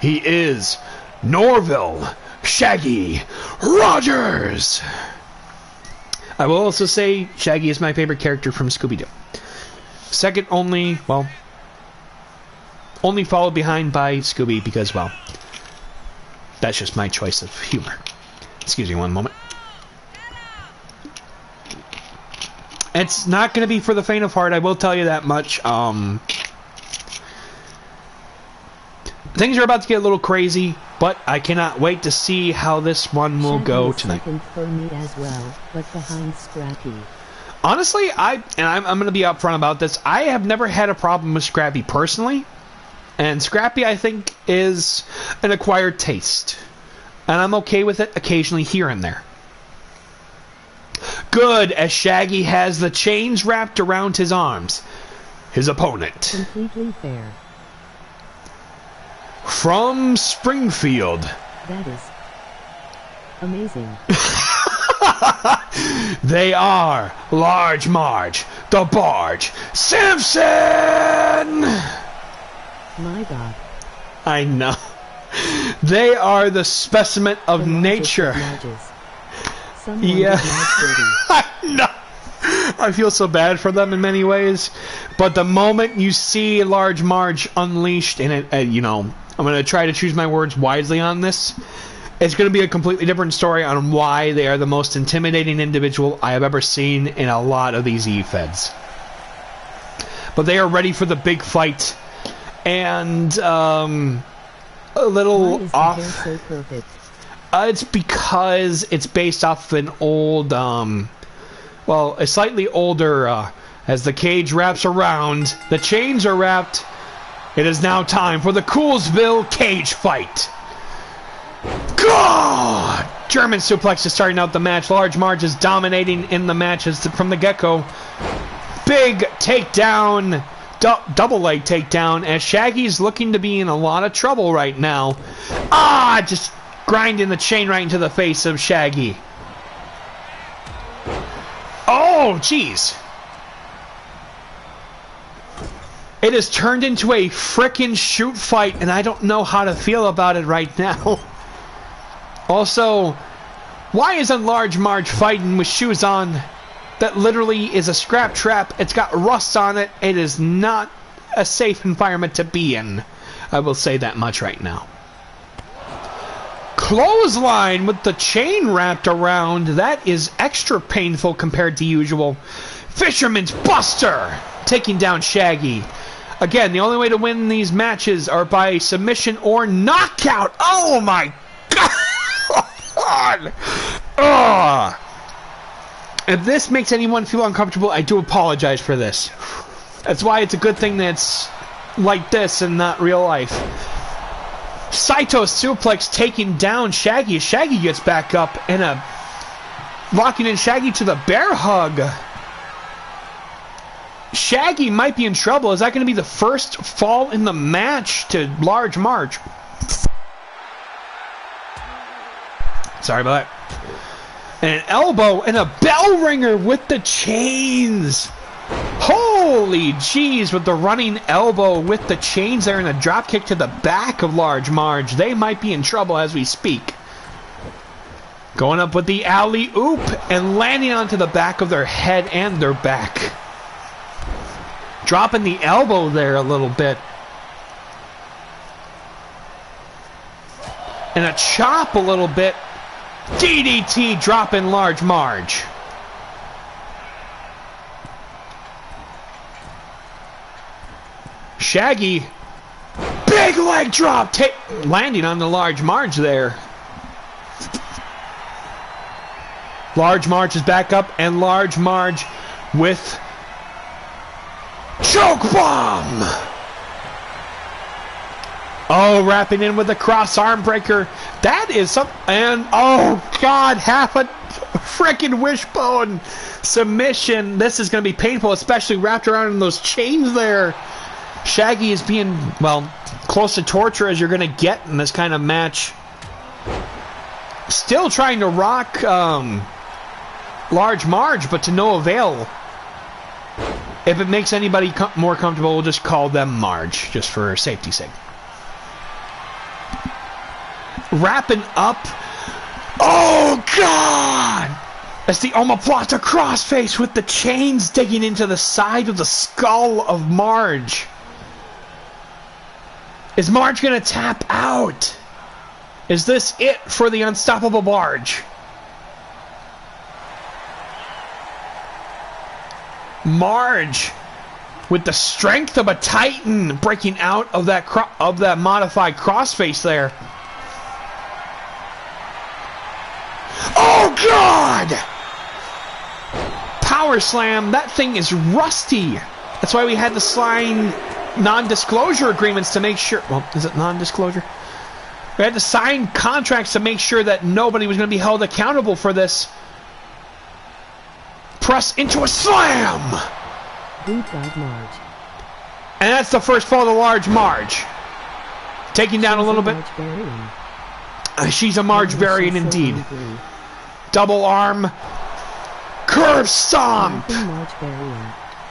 he is Norville Shaggy Rogers. I will also say Shaggy is my favorite character from Scooby-Doo. Second only followed behind by Scooby because, well, that's just my choice of humor. Excuse me one moment. It's not going to be for the faint of heart, I will tell you that much. Things are about to get a little crazy, but I cannot wait to see how this one will go tonight. Second for me as well, but behind Scrappy. Honestly, I'm going to be upfront about this. I have never had a problem with Scrappy personally, and Scrappy I think is an acquired taste, and I'm okay with it occasionally here and there. Good, as Shaggy has the chains wrapped around his arms. His opponent, Completely fair. from Springfield, That is amazing. they are Large Marge, the Barge, Simpson! My God. I know. They are the specimen of The largest nature. of larges. Someone Yeah. did not dirty. I know. I feel so bad for them in many ways. But the moment you see Large Marge unleashed, and it, you know, I'm going to try to choose my words wisely on this. It's going to be a completely different story on why they are the most intimidating individual I have ever seen in a lot of these E-Feds. But they are ready for the big fight. And, a little Why is the off. hair so perfect? It's because it's based off of an old, well, a slightly older, as the cage wraps around, the chains are wrapped. It is now time for the Coolsville cage fight. God! German suplex is starting out the match. Large Marge is dominating in the matches from the get-go. Big takedown, double leg takedown, as Shaggy's looking to be in a lot of trouble right now. Just grinding the chain right into the face of Shaggy. Oh, jeez. It has turned into a frickin' shoot fight, and I don't know how to feel about it right now. Also, why isn't Large Marge fighting with shoes on? That literally is a scrap trap. It's got rust on it. It is not a safe environment to be in. I will say that much right now. Clothesline with the chain wrapped around. That is extra painful compared to usual. Fisherman's Buster taking down Shaggy. Again, the only way to win these matches are by submission or knockout. Oh my God! Ugh. If this makes anyone feel uncomfortable, I do apologize for this. That's why it's a good thing that's like this and not real life. Saito suplex taking down Shaggy. Shaggy gets back up and locking in Shaggy to the bear hug. Shaggy might be in trouble. Is that going to be the first fall in the match to Large Marge? Sorry about that. And an elbow and a bell ringer with the chains. Holy jeez, with the running elbow with the chains there and a drop kick to the back of Large Marge. They might be in trouble as we speak. Going up with the alley-oop and landing onto the back of their head and their back. Dropping the elbow there a little bit. And a chop a little bit. DDT dropping Large Marge. Shaggy. Big leg drop. Landing on the Large Marge there. Large Marge is back up, and Large Marge with choke bomb. Oh, wrapping in with a cross arm breaker. That is some, and oh god, half a freaking wishbone submission. This is going to be painful, especially wrapped around in those chains there. Shaggy is being, well, close to torture as you're going to get in this kind of match. Still trying to rock Large Marge, but to no avail. If it makes anybody more comfortable, we'll just call them Marge, just for safety's sake. Wrapping up. Oh, God! That's the omoplata crossface with the chains digging into the side of the skull of Marge. Is Marge going to tap out? Is this it for the unstoppable Barge? Marge, with the strength of a titan, breaking out of that modified crossface there. Oh God! Power slam. That thing is rusty. That's why we had to sign non-disclosure agreements to make sure. Well, is it non-disclosure? We had to sign contracts to make sure that nobody was going to be held accountable for this. Press into a slam! Boot dog Marge. And that's the first fall to Large Marge. Taking down a little bit. She's a Marge-Barian indeed. Double arm. Curve stomp!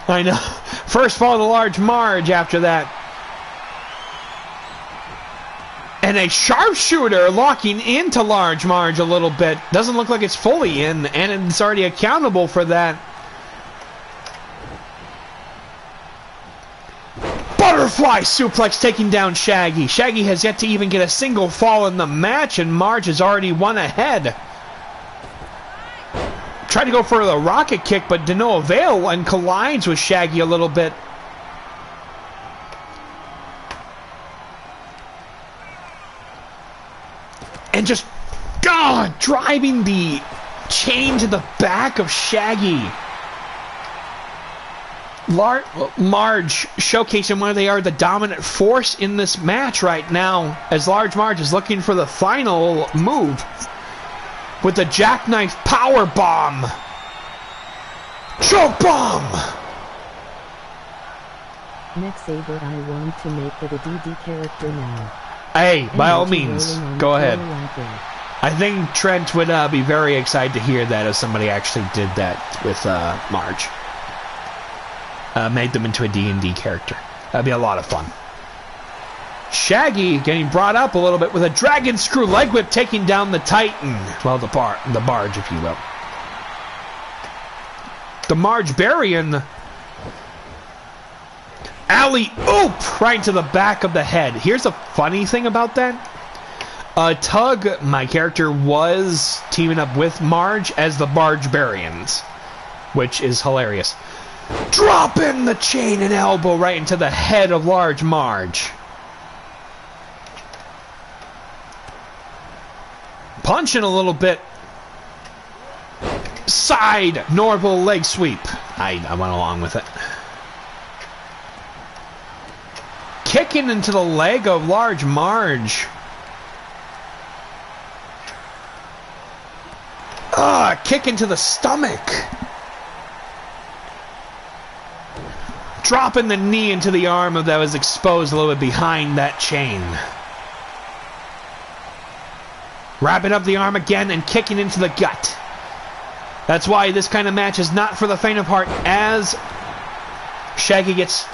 I know. First fall to Large Marge after that. And a sharpshooter locking into Large Marge a little bit. Doesn't look like it's fully in, and it's already accountable for that. Butterfly suplex taking down Shaggy. Shaggy has yet to even get a single fall in the match, and Marge has already won ahead. Tried to go for the rocket kick, but to no avail, and collides with Shaggy a little bit. And just, God, driving the chain to the back of Shaggy. Marge showcasing why they are the dominant force in this match right now, as Large Marge is looking for the final move with the jackknife power bomb. Choke bomb! Next Sybert, I want to make it a DD character now. Hey, by all means, go ahead. I think Trent would be very excited to hear that if somebody actually did that with Marge. Made them into a D&D character. That'd be a lot of fun. Shaggy getting brought up a little bit with a dragon screw leg whip, taking down the Titan. Well, the Barge, if you will. The Marge-Barian alley-oop right to the back of the head. Here's a funny thing about that. Tug, my character, was teaming up with Marge as the Barge-Barians, which is hilarious. Dropping the chain and elbow right into the head of Large Marge. Punching a little bit. Side Norval leg sweep. I went along with it. Kicking into the leg of Large Marge. Kick into the stomach. Dropping the knee into the arm that was exposed a little bit behind that chain. Wrapping up the arm again and kicking into the gut. That's why this kind of match is not for the faint of heart, as Shaggy gets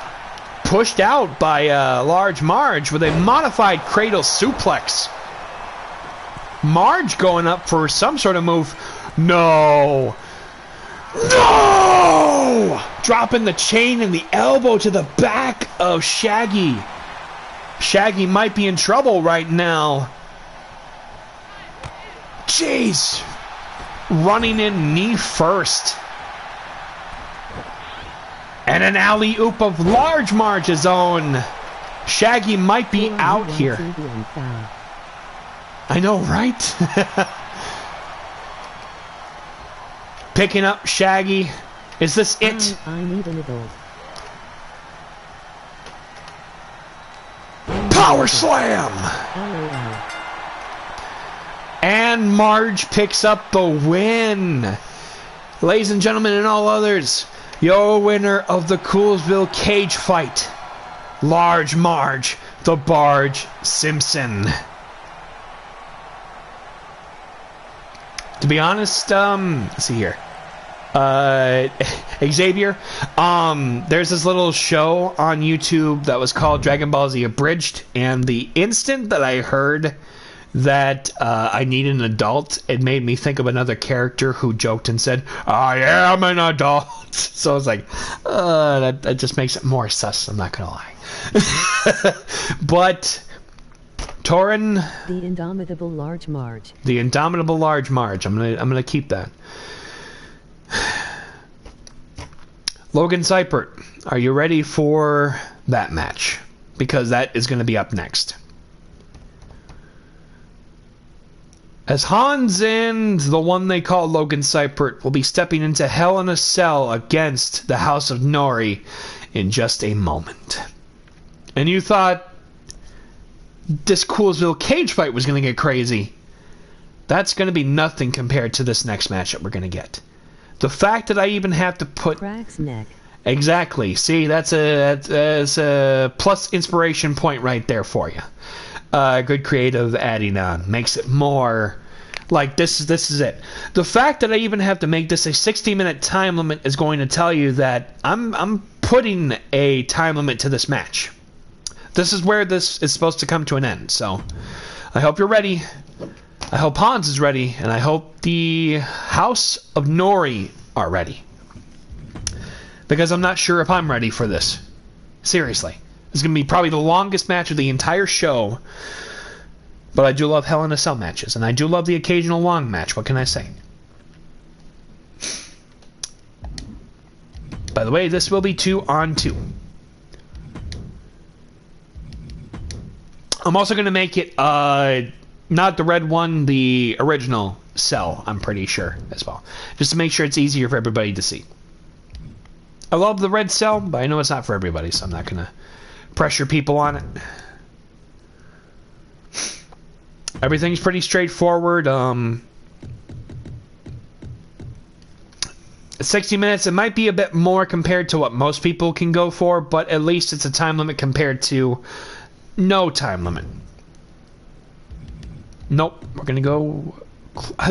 pushed out by large Marge with a modified cradle suplex. Marge going up for some sort of move. No! No! Dropping the chain and the elbow to the back of Shaggy. Shaggy might be in trouble right now. Jeez. Running in knee first. And an alley-oop of large Marge's own. Shaggy might be out here. I know, right? Picking up Shaggy. Is this it? I need an adult. Power slam! And Marge picks up the win. Ladies and gentlemen and all others, your winner of the Coolsville cage fight, Large Marge, the Barge Simpson. To be honest, let's see here. Xavier, there's this little show on YouTube that was called Dragon Ball Z Abridged, and the instant that I heard that I need an adult, it made me think of another character who joked and said, I am an adult. So I was like, that just makes it more sus, I'm not gonna lie. But Torin, the indomitable Large Marge. The indomitable Large Marge. I'm gonna keep that. Logan Sybert, are you ready for that match? Because that is going to be up next. As Hans and the one they call Logan Sybert will be stepping into Hell in a Cell against the House of Norie in just a moment. And you thought this Coolsville cage fight was going to get crazy. That's going to be nothing compared to this next match that we're going to get. The fact that I even have to put... Crack's neck. Exactly. See, that's a plus inspiration point right there for you. Good creative adding on. Makes it more like this is it. The fact that I even have to make this a 60-minute time limit is going to tell you that I'm putting a time limit to this match. This is where this is supposed to come to an end. So I hope you're ready. I hope Hans is ready, and I hope the House of Norie are ready. Because I'm not sure if I'm ready for this. Seriously. This is going to be probably the longest match of the entire show. But I do love Hell in a Cell matches, and I do love the occasional long match. What can I say? By the way, this will be 2-on-2. I'm also going to make it... not the red one, the original cell, I'm pretty sure, as well. Just to make sure it's easier for everybody to see. I love the red cell, but I know it's not for everybody, so I'm not going to pressure people on it. Everything's pretty straightforward. 60 minutes, it might be a bit more compared to what most people can go for, but at least it's a time limit compared to no time limit. Nope, we're gonna go...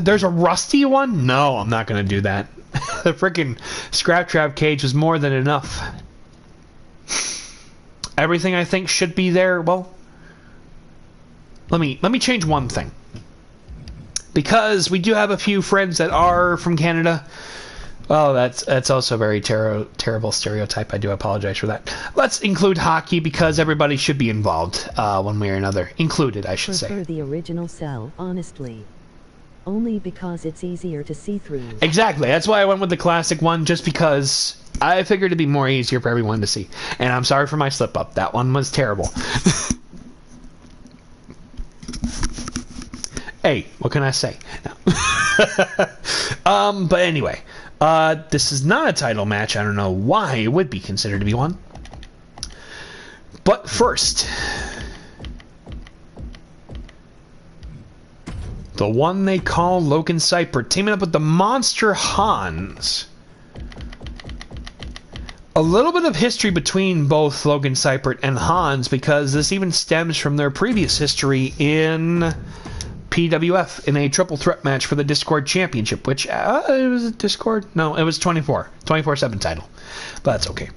There's a rusty one? No, I'm not gonna do that. The freaking Scrap Trap cage was more than enough. Everything I think should be there. Well, let me change one thing. Because we do have a few friends that are from Canada. Oh, that's also a very terrible stereotype. I do apologize for that. Let's include hockey because everybody should be involved one way or another. Included, I should say. Prefer the original cell, honestly. Only because it's easier to see through. Exactly. That's why I went with the classic one, just because I figured it'd be more easier for everyone to see. And I'm sorry for my slip-up. That one was terrible. Hey, what can I say? No. But anyway... this is not a title match. I don't know why it would be considered to be one. But first, the one they call Logan Sybert teaming up with the monster Hans. A little bit of history between both Logan, Sybert, and Hans, because this even stems from their previous history in PWF in a triple threat match for the Discord Championship, which, it was a Discord? No, it was 24/7 title. But that's okay.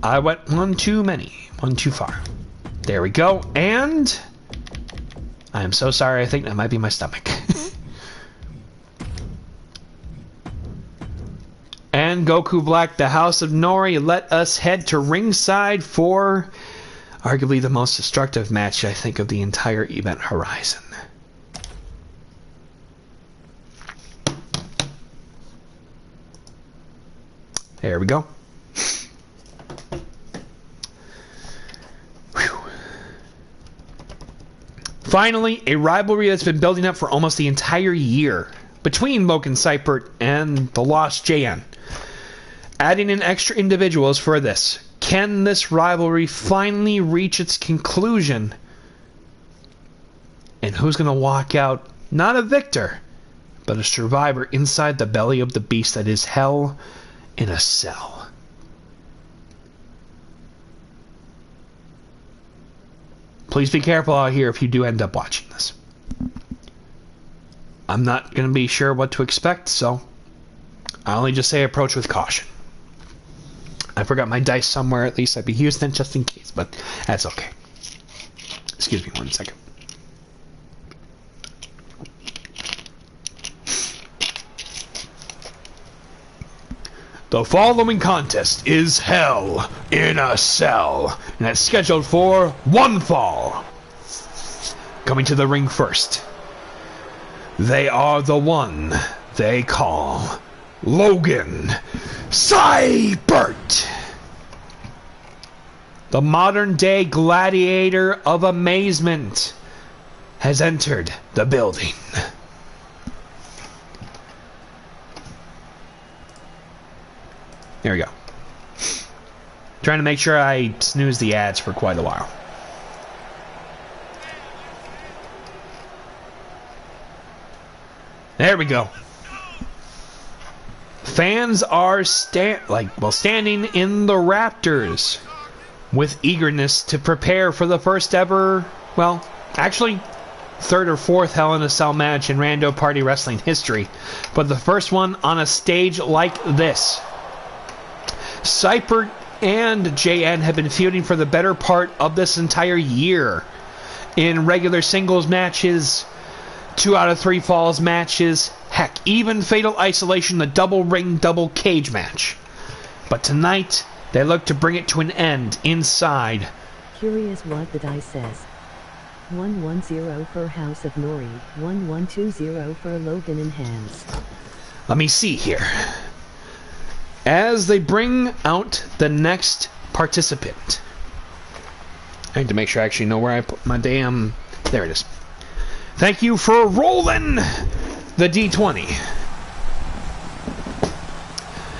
I went one too many, one too far. There we go, and I am so sorry, I think that might be my stomach. And Goku Black, the House of Norie, let us head to ringside for arguably the most destructive match, I think, of the entire event horizon. There we go. Whew. Finally, a rivalry that's been building up for almost the entire year between Logan, Sybert and the Lost JN. Adding in extra individuals for this. Can this rivalry finally reach its conclusion? And who's going to walk out, not a victor, but a survivor inside the belly of the beast that is hell in a cell? Please be careful out here if you do end up watching this. I'm not going to be sure what to expect, so I only just say approach with caution. I forgot my dice somewhere, at least I'd be using it just in case, but that's okay. Excuse me 1 second. The following contest is Hell in a Cell, and it's scheduled for one fall. Coming to the ring first, they are the one they call Logan Sybert, the modern-day gladiator of amazement, has entered the building. There we go. Trying to make sure I snooze the ads for quite a while. There we go. Fans are standing in the rafters with eagerness to prepare for the first ever, well, actually, third or fourth Hell in a Cell match in Rando Party Wrestling history, but the first one on a stage like this. Sybert and JN have been feuding for the better part of this entire year in regular singles matches, 2 out of 3 falls matches, heck, even Fatal Isolation, the double ring, double cage match. But tonight, they look to bring it to an end inside. Curious what the dice says. 110 for House of Norie, 1120 for Logan and Hans. Let me see here. As they bring out the next participant, I need to make sure I actually know where I put my damn... There it is. Thank you for rolling the D20.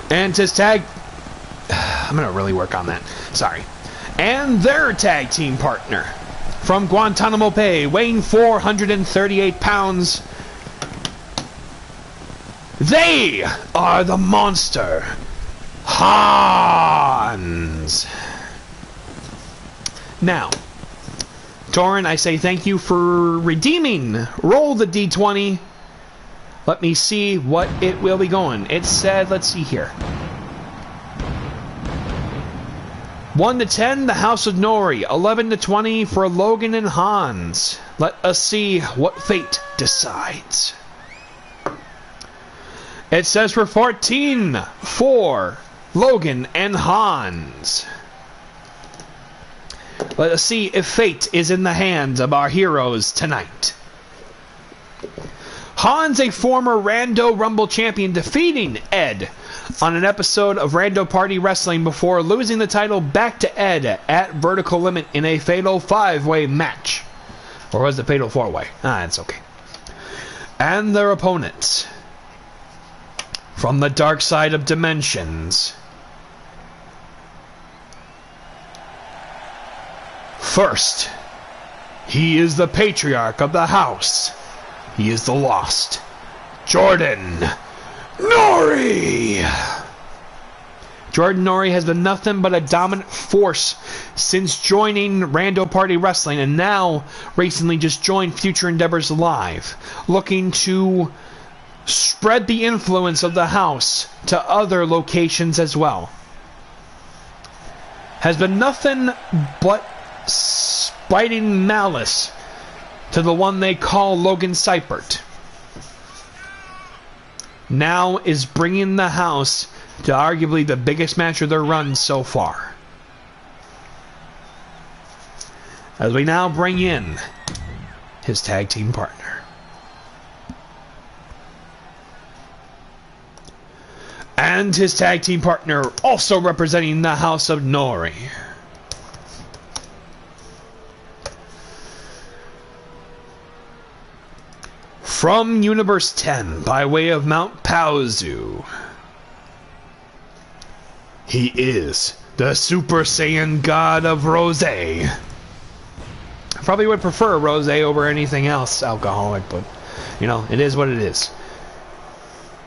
And his tag... I'm going to really work on that. Sorry. And their tag team partner from Guantanamo Bay, weighing 438 pounds. They are the monster Hans. Now, Torin, I say thank you for redeeming. Roll the D20. Let me see what it will be going. It said, let's see here. 1 to 10, the House of Norie. 11 to 20 for Logan and Hans. Let us see what fate decides. It says for 14 for Logan and Hans. Let us see if fate is in the hands of our heroes tonight. Hans, a former Rando Rumble champion, defeating Ed on an episode of Rando Party Wrestling before losing the title back to Ed at Vertical Limit in a fatal 5-way match. Or was it fatal 4-way? It's okay. And their opponents from the dark side of dimensions. First, he is the patriarch of the house, He is the lost Jordan Norie. Jordan Norie has been nothing but a dominant force since joining Rando Party Wrestling, and now recently just joined Future Endeavors Live, looking to spread the influence of the house to other locations as well. Has been nothing but spiting malice to the one they call Logan Sybert. Now is bringing the house to arguably the biggest match of their run so far. As we now bring in his tag team partner. And his tag team partner also representing the House of Norie. From Universe 10, by way of Mount Paozu, he is the Super Saiyan God of Rosé. I probably would prefer rosé over anything else alcoholic, but, you know, it is what it is.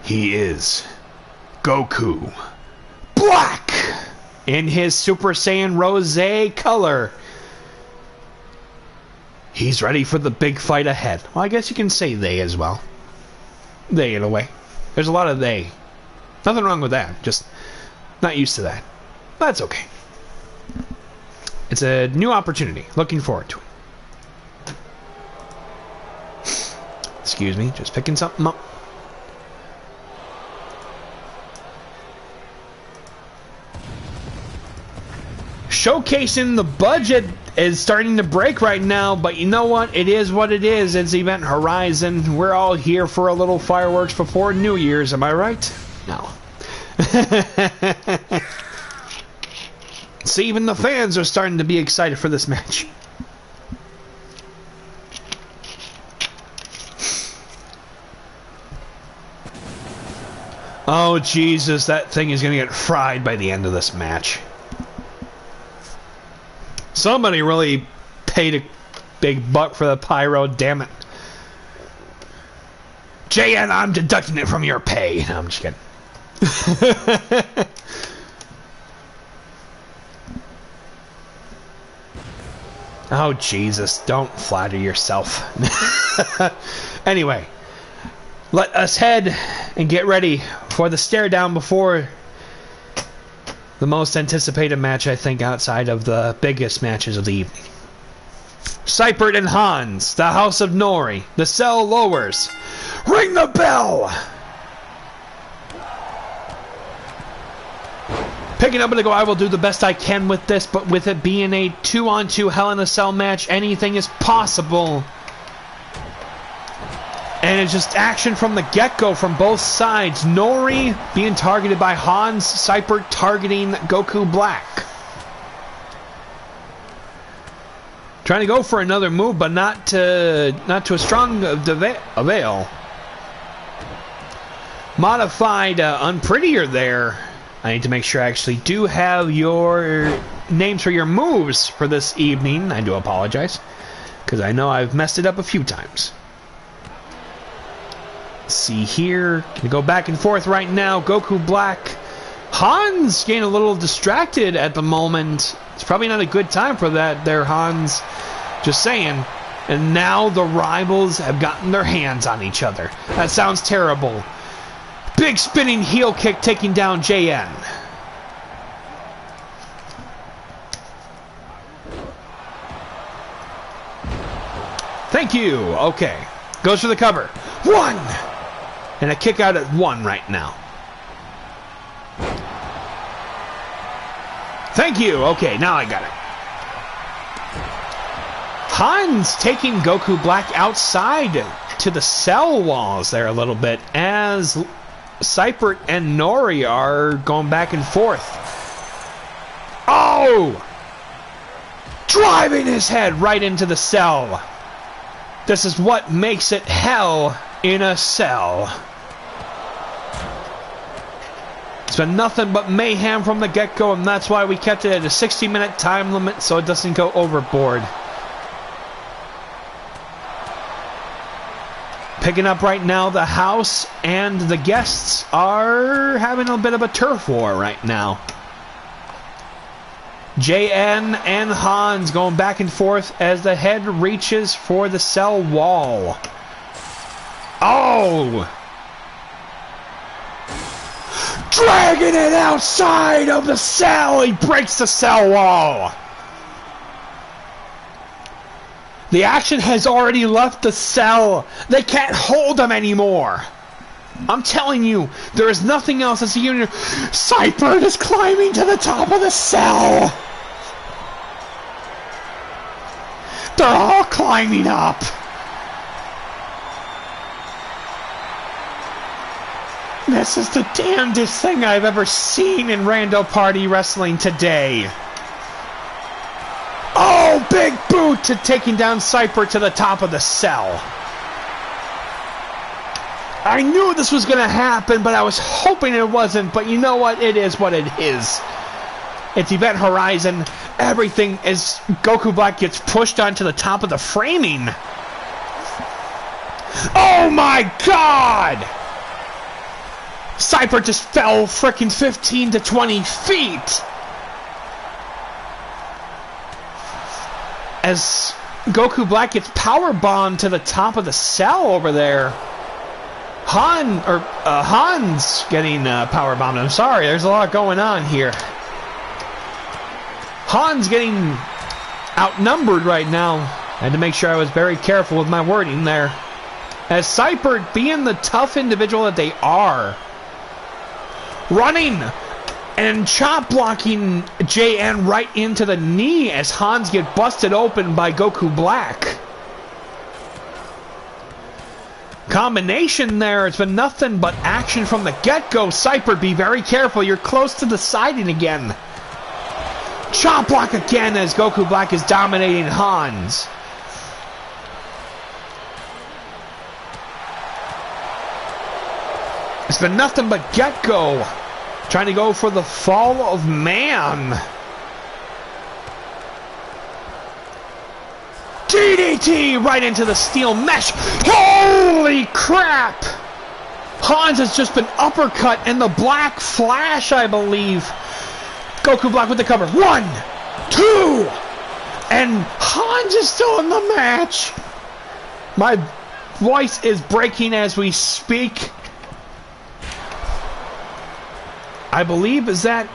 He is Goku Black in his Super Saiyan Rosé color. He's ready for the big fight ahead. Well, I guess you can say they as well. They, in a way. There's a lot of they. Nothing wrong with that. Just not used to that. That's okay. It's a new opportunity. Looking forward to it. Excuse me. Just picking something up. Showcasing the budget is starting to break right now, but you know what? It is what it is. It's Event Horizon. We're all here for a little fireworks before New Year's, am I right? No. See, even the fans are starting to be excited for this match. Oh, Jesus, that thing is going to get fried by the end of this match. Somebody really paid a big buck for the pyro, damn it. JN, I'm deducting it from your pay. No, I'm just kidding. Oh, Jesus, don't flatter yourself. Anyway, let us head and get ready for the stare down before the most anticipated match, I think, outside of the biggest matches of the evening. Sybert and Hans, the House of Norie, the cell lowers. Ring the bell! Picking up and go, I will do the best I can with this, but with it being a 2-on-2 Hell in a Cell match, anything is possible. And it's just action from the get-go from both sides. Norie being targeted by Hans, Sybert targeting Goku Black. Trying to go for another move, but not to a strong avail. Modified Unprettier there. I need to make sure I actually do have your names for your moves for this evening. I do apologize, because I know I've messed it up a few times. See here, can go back and forth right now. Goku Black, Hans getting a little distracted at the moment. It's probably not a good time for that there, Hans. Just saying. And now the rivals have gotten their hands on each other. That sounds terrible. Big spinning heel kick taking down JN. Thank you. Okay. Goes for the cover. 1! And a kick out at 1 right now. Thank you. Okay, now I got it. Hans taking Goku Black outside to the cell walls there a little bit as Sybert and Norie are going back and forth. Oh! Driving his head right into the cell. This is what makes it hell in a cell. It's been nothing but mayhem from the get-go, and that's why we kept it at a 60-minute time limit so it doesn't go overboard. Picking up right now, the house and the guests are having a bit of a turf war right now. JN and Hans going back and forth as the head reaches for the cell wall. Oh! Dragging it outside of the cell! He breaks the cell wall! The action has already left the cell. They can't hold him anymore. I'm telling you, there is nothing else that's even... Sybert is climbing to the top of the cell! They're all climbing up! This is the damnedest thing I've ever seen in Rando Party Wrestling today. Oh, big boot to taking down Sybert to the top of the cell. I knew this was going to happen, but I was hoping it wasn't. But you know what? It is what it is. It's Event Horizon. Everything is... Goku Black gets pushed onto the top of the framing. Oh my God! Sybert just fell frickin' 15 to 20 feet. As Goku Black gets powerbombed to the top of the cell over there. Hans getting powerbombed. I'm sorry, there's a lot going on here. Hans getting outnumbered right now. I had to make sure I was very careful with my wording there. As Sybert, being the tough individual that they are, running and chop blocking JN right into the knee as Hans get busted open by Goku Black. Combination there, it's been nothing but action from the get-go. Sybert, be very careful, you're close to the siding again. Chop block again as Goku Black is dominating Hans. It's been nothing but get-go. Trying to go for the fall of man. DDT right into the steel mesh. Holy crap! Hans has just been uppercut in the Black Flash, I believe. Goku Black with the cover. 1, 2, and Hans is still in the match. My voice is breaking as we speak. I believe is that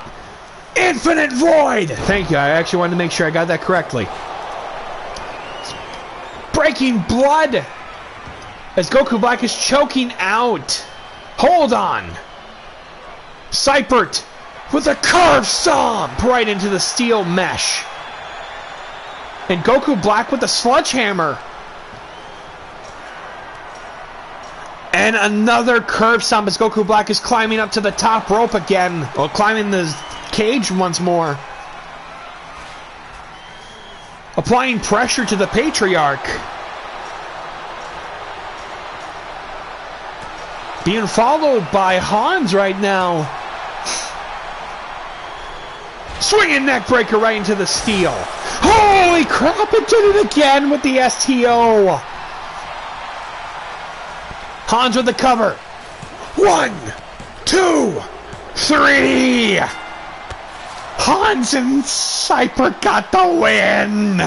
Infinite Void. Thank you. I actually wanted to make sure I got that correctly. Breaking blood as Goku Black is choking out. Hold on. Sybert with a curve stomp right into the steel mesh. And Goku Black with the sledgehammer. And another curve stomp as Goku Black is climbing up to the top rope again. Or climbing the cage once more. Applying pressure to the Patriarch. Being followed by Hans right now. Swinging neck breaker right into the steel. Holy crap, it did it again with the STO. Hans with the cover. 1, 2, 3. Hans and Sybert got the win.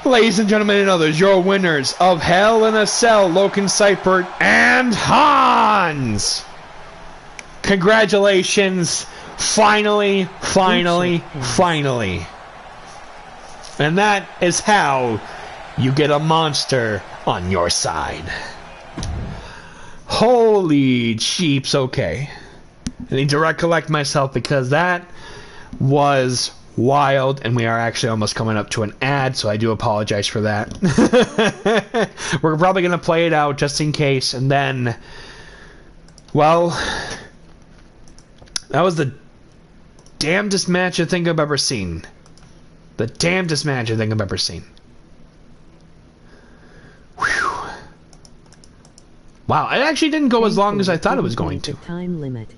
Ladies and gentlemen and others, your winners of Hell in a Cell, Logan, Sybert, and Hans. Congratulations. Finally. And that is how you get a monster on your side. Holy jeeps, okay. I need to recollect myself because that was wild, and we are actually almost coming up to an ad, so I do apologize for that. We're probably going to play it out just in case, and then, well, that was the damnedest match I think I've ever seen. The damnedest match I think I've ever seen. Whew. Wow, it actually didn't go as long as I thought it was going to. Time limit.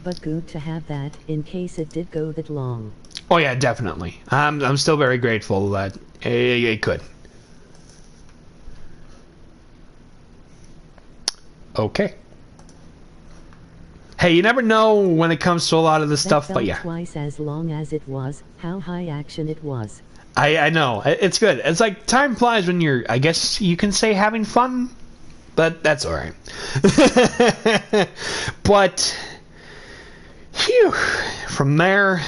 But good to have that in case it did go that long. Oh yeah, definitely. I'm still very grateful that it could. Okay. Hey, you never know when it comes to a lot of this That stuff, felt but yeah. twice as long as it was. How high action it was. I know. It's good. It's like time flies when you're, I guess you can say, having fun, but that's alright. But, phew, from there,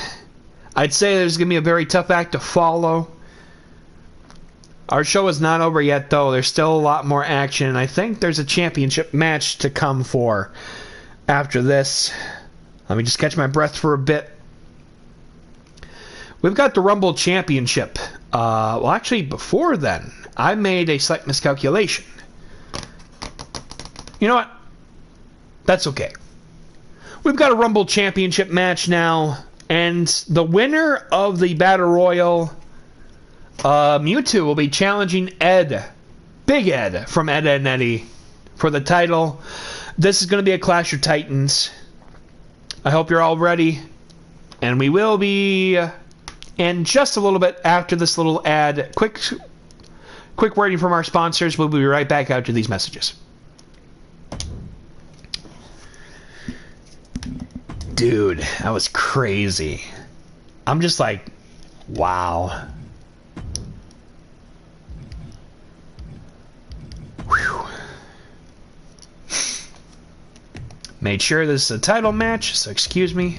I'd say there's going to be a very tough act to follow. Our show is not over yet, though. There's still a lot more action, and I think there's a championship match to come for after this. Let me just catch my breath for a bit. We've got the Rumble Championship. Well, actually, before then, I made a slight miscalculation. You know what? That's okay. We've got a Rumble Championship match now, and the winner of the Battle Royal, Mewtwo, will be challenging Ed, Big Ed, from Ed, Edd n Eddy, for the title. This is going to be a Clash of Titans. I hope you're all ready. And we will be in just a little bit after this little ad. Quick wording from our sponsors. We'll be right back after these messages. Dude, that was crazy. I'm just like, wow. Whew. Made sure this is a title match, so excuse me.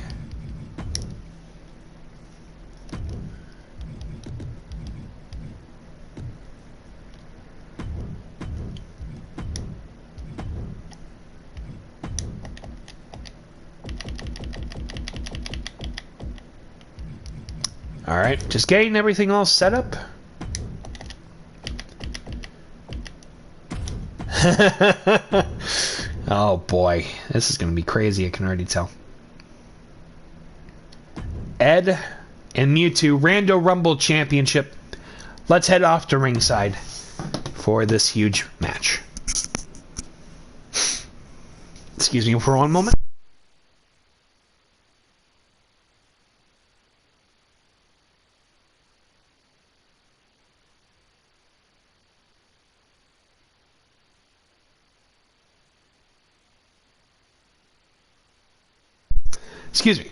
Alright, just getting everything all set up. Oh boy, this is going to be crazy, I can already tell. Ed and Mewtwo, Rando Rumble Championship. Let's head off to ringside for this huge match. Excuse me for one moment. Excuse me.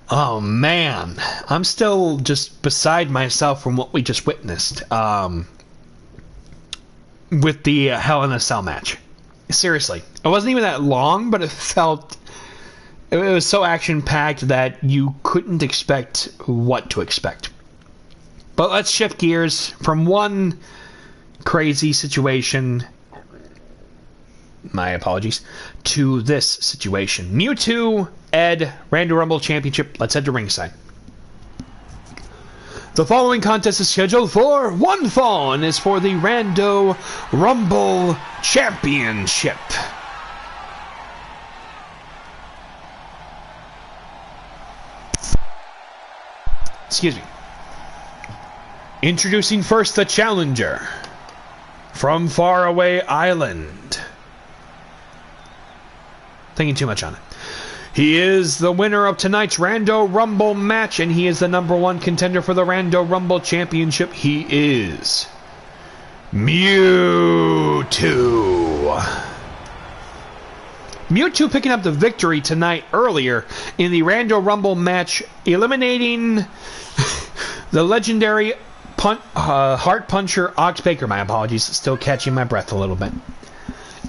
Oh man, I'm still just beside myself from what we just witnessed with the Hell in a Cell match. Seriously, it wasn't even that long, but it was so action-packed that you couldn't expect what to expect. But let's shift gears from one crazy situation, my apologies, to this situation. Mewtwo, Ed, Rando Rumble Championship. Let's head to ringside. The following contest is scheduled for one fall and is for the Rando Rumble Championship. Excuse me. Introducing first the challenger from Faraway Island. Thinking too much on it. He is the winner of tonight's Rando Rumble match, and he is the #1 contender for the Rando Rumble Championship. He is Mewtwo. Mewtwo picking up the victory tonight earlier in the Rando Rumble match, eliminating the legendary Heart Puncher Oxbaker. My apologies, still catching my breath a little bit.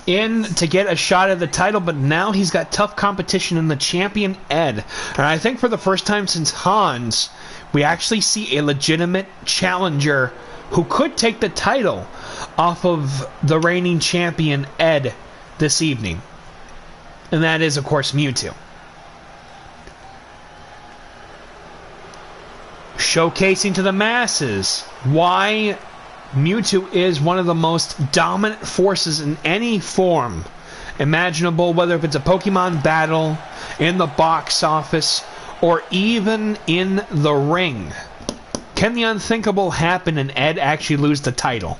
In to get a shot at the title, but now he's got tough competition in the champion Ed. And I think for the first time since Hans, we actually see a legitimate challenger who could take the title off of the reigning champion Ed this evening. And that is, of course, Mewtwo. Showcasing to the masses why Mewtwo is one of the most dominant forces in any form imaginable, whether if it's a Pokemon battle, in the box office, or even in the ring. Can the unthinkable happen and Ed actually lose the title?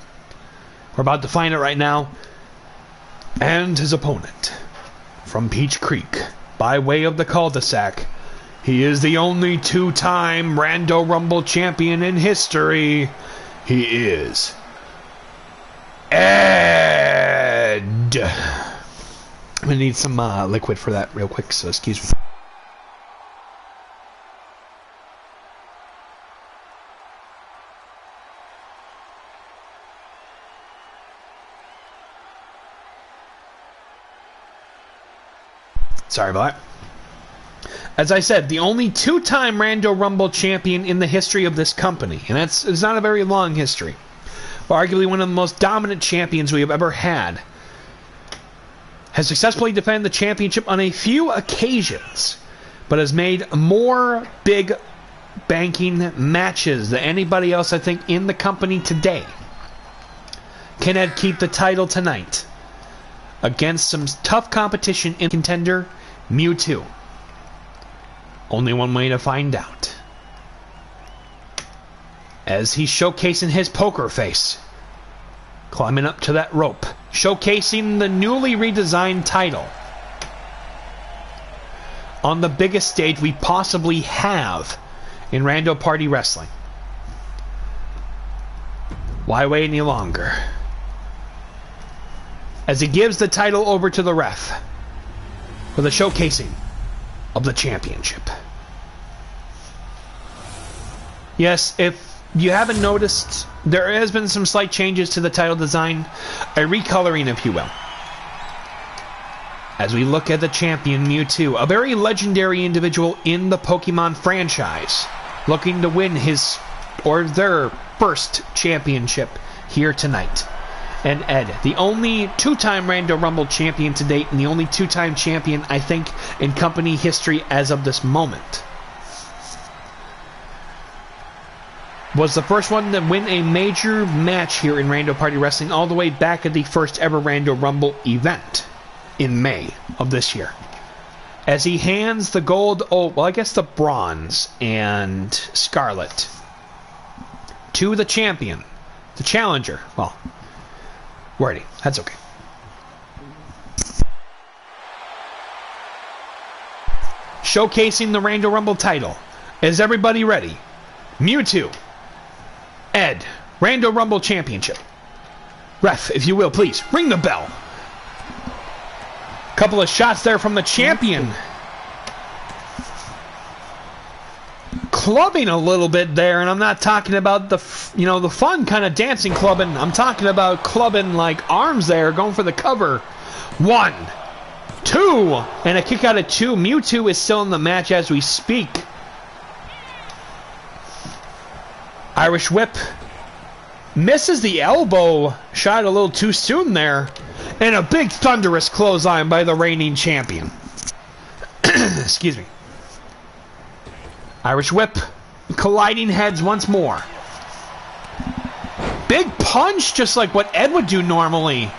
We're about to find it right now. And his opponent, from Peach Creek, by way of the cul-de-sac, he is the only two-time Rando Rumble champion in history. He is Ed. liquid. I'm gonna need some liquid for that real quick, so excuse me. Sorry about that. As I said, the only two-time Rando Rumble champion in the history of this company, and it's not a very long history, but arguably one of the most dominant champions we have ever had, has successfully defended the championship on a few occasions, but has made more big banking matches than anybody else, I think, in the company today. Can Ed keep the title tonight against some tough competition in contender Mewtwo? Only one way to find out. As he's showcasing his poker face, climbing up to that rope, showcasing the newly redesigned title on the biggest stage we possibly have in Rando Party Wrestling. Why wait any longer? As he gives the title over to the ref for the showcasing of the championship. Yes, if you haven't noticed, there has been some slight changes to the title design, a recoloring, if you will. As we look at the champion Mewtwo, a very legendary individual in the Pokemon franchise, looking to win his or their first championship here tonight. And Ed, the only two-time Rando Rumble champion to date, and the only two-time champion, I think, in company history as of this moment. Was the first one to win a major match here in Rando Party Wrestling all the way back at the first ever Rando Rumble event in May of this year. As he hands the gold, I guess the bronze and scarlet to the champion, the challenger. Well, wordy. That's okay. Showcasing the Rando Rumble title. Is everybody ready? Mewtwo. Ed. Rando Rumble Championship. Ref, if you will, please, ring the bell. Couple of shots there from the champion. Clubbing a little bit there, and I'm not talking about the fun kind of dancing clubbing. I'm talking about clubbing like arms there, going for the cover. 1, 2, and a kick out of 2. Mewtwo is still in the match as we speak. Irish whip. Misses the elbow. Shot a little too soon there. And a big thunderous clothesline by the reigning champion. Excuse me. Irish whip. Colliding heads once more. Big punch, just like what Ed would do normally.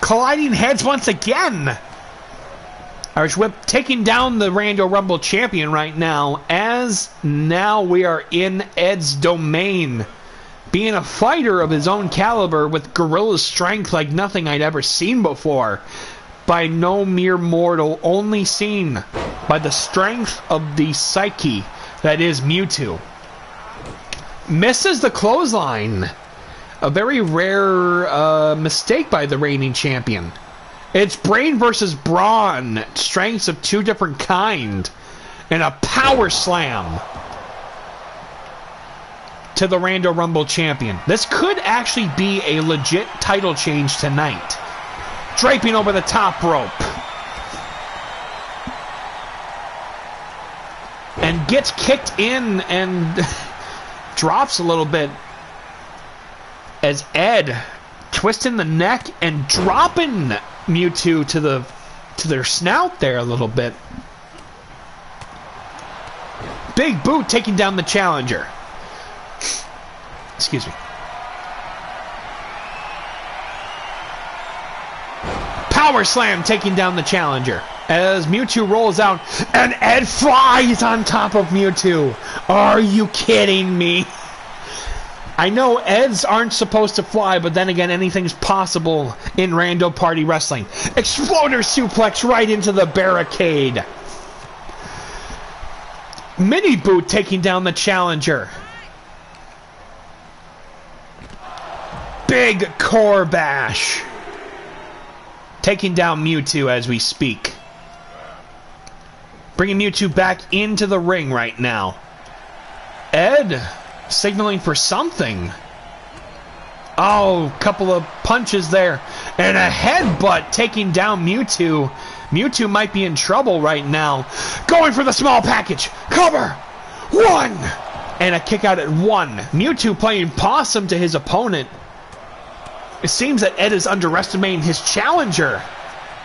Colliding heads once again. Irish whip taking down the Rando Rumble champion right now, as now we are in Ed's domain. Being a fighter of his own caliber with gorilla strength like nothing I'd ever seen before. By no mere mortal, only seen by the strength of the psyche that is Mewtwo. Misses the clothesline. A very rare mistake by the reigning champion. It's brain versus brawn. Strengths of two different kind. And a power slam to the Rando Rumble champion. This could actually be a legit title change tonight. Draping over the top rope. And gets kicked in and drops a little bit. As Ed twisting the neck and dropping Mewtwo to their snout there a little bit. Big boot taking down the challenger. Excuse me. Power slam taking down the challenger. As Mewtwo rolls out and Ed flies on top of Mewtwo. Are you kidding me? I know Eds aren't supposed to fly, but then again, anything's possible in Rando Party Wrestling. Exploder suplex right into the barricade. Mini boot taking down the challenger. Big core bash. taking down Mewtwo as we speak. Bringing Mewtwo back into the ring right now. Ed signaling for something. Oh, couple of punches there. And a headbutt taking down Mewtwo. Mewtwo might be in trouble right now. Going for the small package. Cover. 1. And a kick out at 1. Mewtwo playing possum to his opponent. It seems that Ed is underestimating his challenger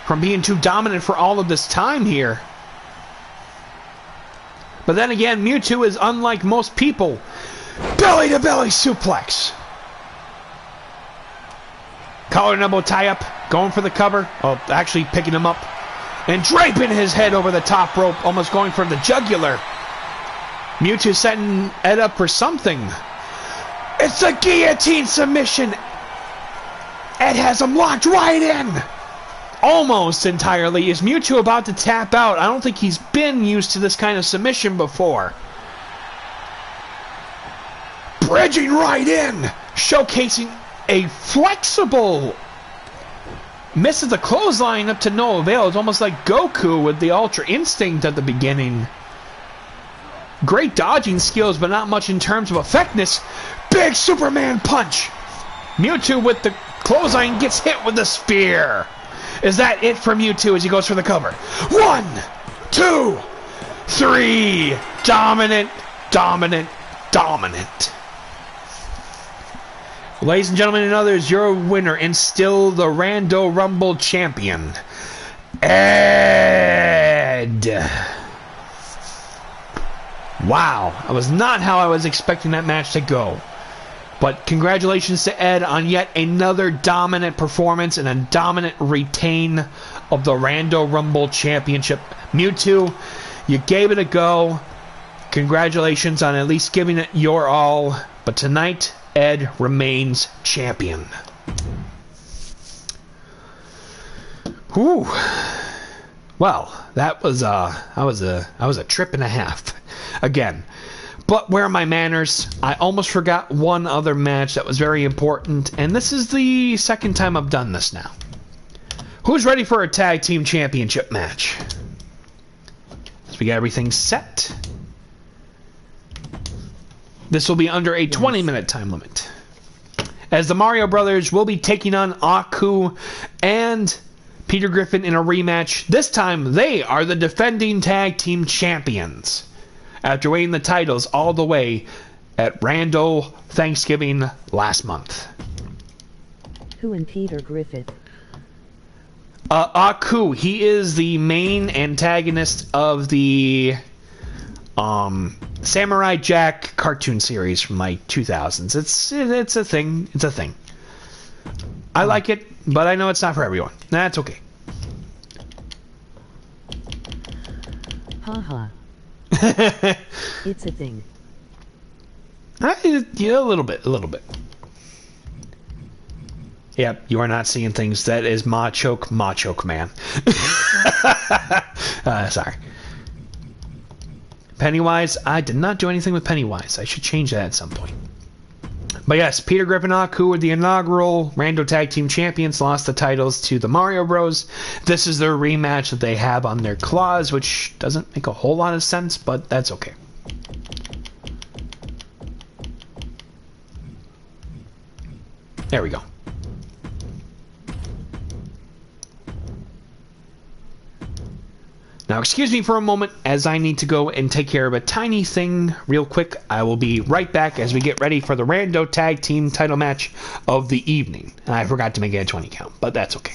from being too dominant for all of this time here. But then again, Mewtwo is unlike most people. Belly to belly suplex. Collar and elbow tie up. Going for the cover. Oh, actually picking him up. And draping his head over the top rope. Almost going for the jugular. Mewtwo setting Ed up for something. It's a guillotine submission. Ed has him locked right in. Almost entirely. Is Mewtwo about to tap out? I don't think he's been used to this kind of submission before. Bridging right in. Showcasing a flexible. Misses the clothesline up to no avail. It's almost like Goku with the Ultra Instinct at the beginning. Great dodging skills, but not much in terms of effectiveness. Big Superman punch. Mewtwo with the clothesline gets hit with the spear. Is that it for Mewtwo as he goes for the cover? 1, 2, 3. Dominant, dominant, dominant. Ladies and gentlemen and others, your winner and still the Rando Rumble champion, Ed. Wow, that was not how I was expecting that match to go. But congratulations to Ed on yet another dominant performance and a dominant retain of the Rando Rumble Championship. Mewtwo, you gave it a go. Congratulations on at least giving it your all. But tonight, Ed remains champion. Whew. Well, that was a trip and a half. Again. But where are my manners? I almost forgot one other match that was very important, and this is the second time I've done this now. Who's ready for a tag team championship match? So we got everything set. This will be under a 20-minute time limit. As the Mario Brothers will be taking on Aku and Peter Griffin in a rematch. This time, they are the defending tag team champions. After winning the titles all the way at Rando Thanksgiving last month. Who and Peter Griffin? Aku, he is the main antagonist of the Samurai Jack cartoon series from like 2000s. It's a thing. It's a thing. I like it, but I know it's not for everyone. That's okay. Haha. It's a thing. Yeah, a little bit. Yep, you are not seeing things. That is Machoke Man. Sorry. Pennywise, I did not do anything with Pennywise. I should change that at some point. But yes, Peter Griffin and Aku were the inaugural Rando Tag Team Champions, lost the titles to the Mario Bros. This is their rematch that they have on their claws, which doesn't make a whole lot of sense, but that's okay. There we go. Now, excuse me for a moment as I need to go and take care of a tiny thing real quick. I will be right back as we get ready for the Rando Tag Team title match of the evening. I forgot to make it a 20 count, but that's okay.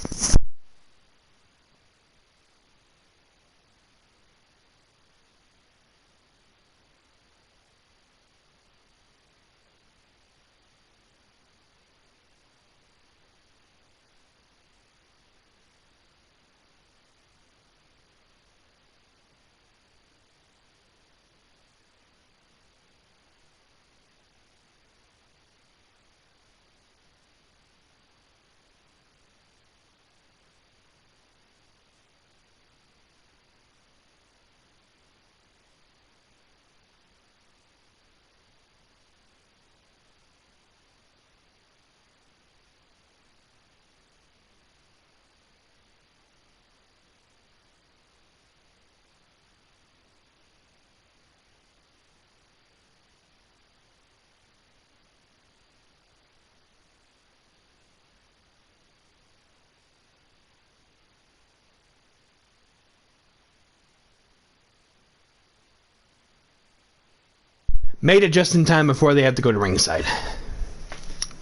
Made it just in time before they have to go to ringside.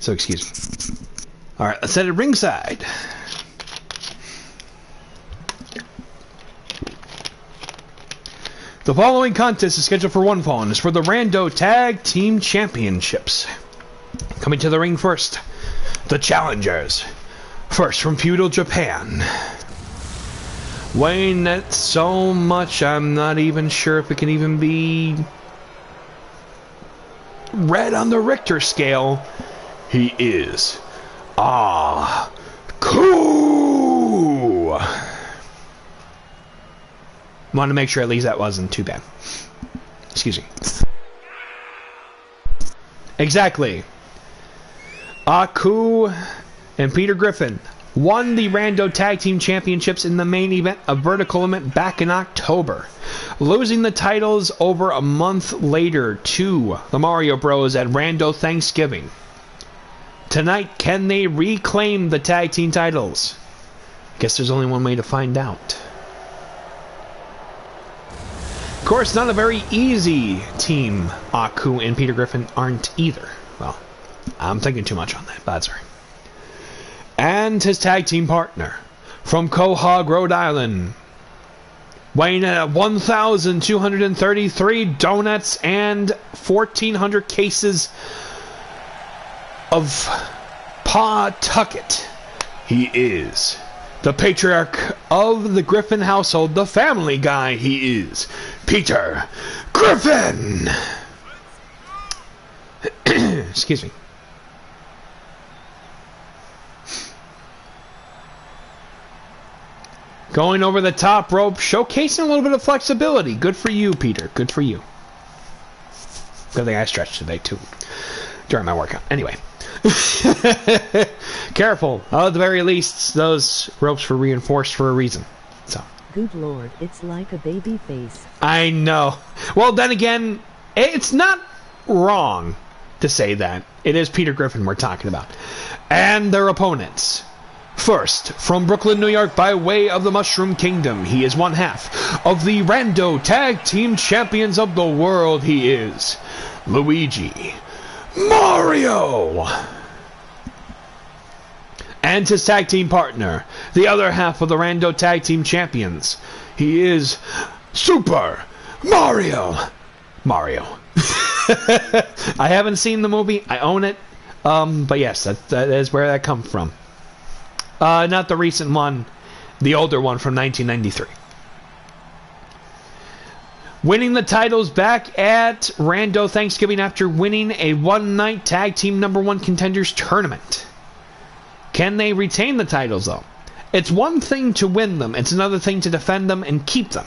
So excuse me. Alright, let's head to ringside. The following contest is scheduled for one fall and is for the Rando Tag Team Championships. Coming to the ring first, the challengers. First from feudal Japan. Weighing that so much I'm not even sure if it can even be read on the Richter scale. He is cool. Want to make sure at least that wasn't too bad. Excuse me. Exactly. Aku and Peter Griffin won the Rando Tag Team Championships in the main event of Vertical Limit back in October, losing the titles over a month later to the Mario Bros at Rando Thanksgiving. Tonight, can they reclaim the tag team titles? Guess there's only one way to find out. Of course, not a very easy team. Aku and Peter Griffin aren't either. Well, I'm thinking too much on that, but that's right. And his tag team partner from Quahog, Rhode Island, weighing at 1,233 donuts and 1,400 cases of Pawtucket. He is the patriarch of the Griffin household, the family guy. He is Peter Griffin. Excuse me. Going over the top rope, showcasing a little bit of flexibility. Good for you, Peter. Good for you. Good thing I stretched today, too, during my workout. Anyway. Careful. At the very least, those ropes were reinforced for a reason. So. Good lord, it's like a baby face. I know. Well, then again, it's not wrong to say that. It is Peter Griffin we're talking about. And their opponents. First, from Brooklyn, New York, by way of the Mushroom Kingdom, he is one half of the Rando Tag Team Champions of the World. He is Luigi Mario. And his tag team partner, the other half of the Rando Tag Team Champions. He is Super Mario. I haven't seen the movie. I own it. But yes, that is where that comes from. Not the recent one, the older one from 1993. Winning the titles back at Rando Thanksgiving after winning a one-night tag team #1 contenders tournament. Can they retain the titles, though? It's one thing to win them. It's another thing to defend them and keep them.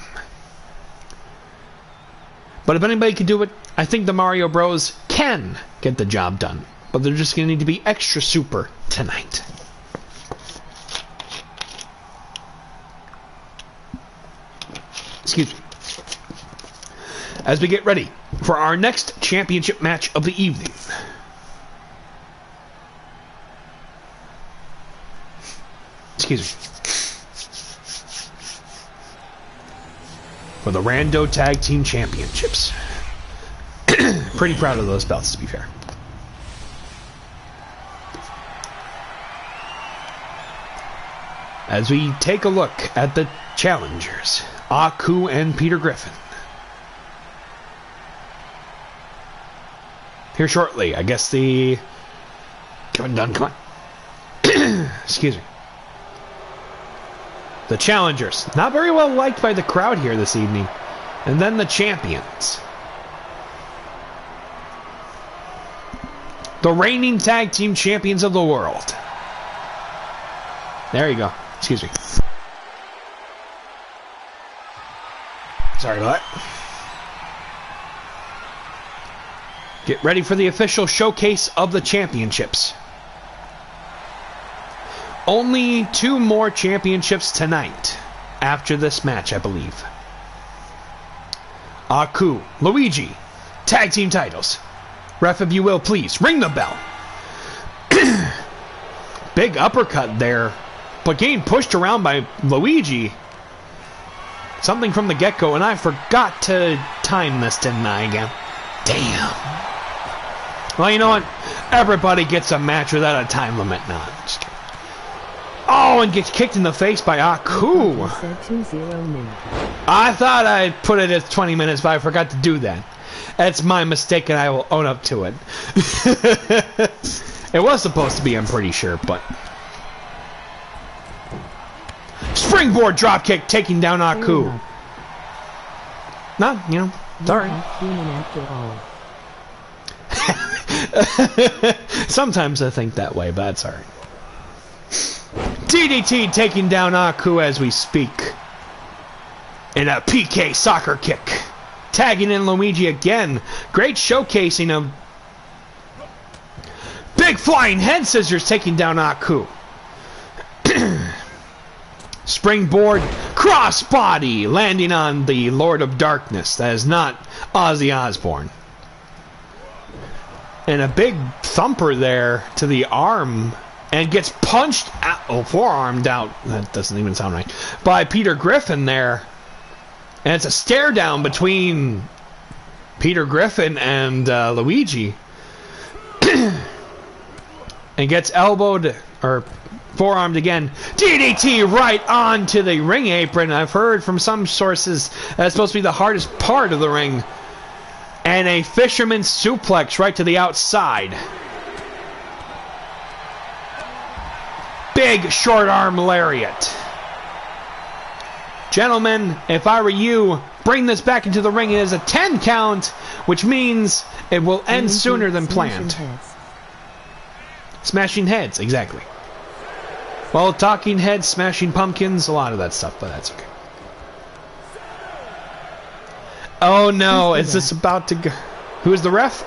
But if anybody can do it, I think the Mario Bros can get the job done. But they're just going to need to be extra super tonight. Excuse me. As we get ready for our next championship match of the evening. Excuse me. For the Rando Tag Team Championships. Pretty proud of those belts, to be fair. As we take a look at the challengers, Aku and Peter Griffin. Here shortly, I guess the... Come on. Excuse me. The challengers, not very well liked by the crowd here this evening. And then the champions. The reigning tag team champions of the world. There you go. Excuse me. Sorry about that. Get ready for the official showcase of the championships. Only 2 more championships tonight after this match, I believe. Aku, Luigi, tag team titles. Ref, if you will, please ring the bell. Big uppercut there, but getting pushed around by Luigi. Something from the get-go, and I forgot to time this, didn't I, again? Damn. Well, you know what? Everybody gets a match without a time limit now. Just kidding. Oh, and gets kicked in the face by Aku. Said 20 minutes. I thought I put it as 20 minutes, but I forgot to do that. That's my mistake, and I will own up to it. It was supposed to be, I'm pretty sure, but... Springboard dropkick taking down Aku. No, you know, sorry. Human after all. Sometimes I think that way, but that's alright. DDT taking down Aku as we speak. And a PK soccer kick. Tagging in Luigi again. Great showcasing of... Big flying head scissors taking down Aku. Springboard crossbody landing on the Lord of Darkness. That is not Ozzy Osbourne. And a big thumper there to the arm. And gets punched out, forearmed out. That doesn't even sound right. By Peter Griffin there. And it's a stare down between Peter Griffin and Luigi. And gets elbowed, or forearmed again. DDT right onto the ring apron. I've heard from some sources that's supposed to be the hardest part of the ring. And a fisherman suplex right to the outside. Big short arm lariat. Gentlemen, if I were you, bring this back into the ring. It is a 10 count, which means it will end sooner than planned. Smashing heads, exactly. Well, talking heads, smashing pumpkins, a lot of that stuff, but that's okay. Oh no, is this about to go? Who is the ref?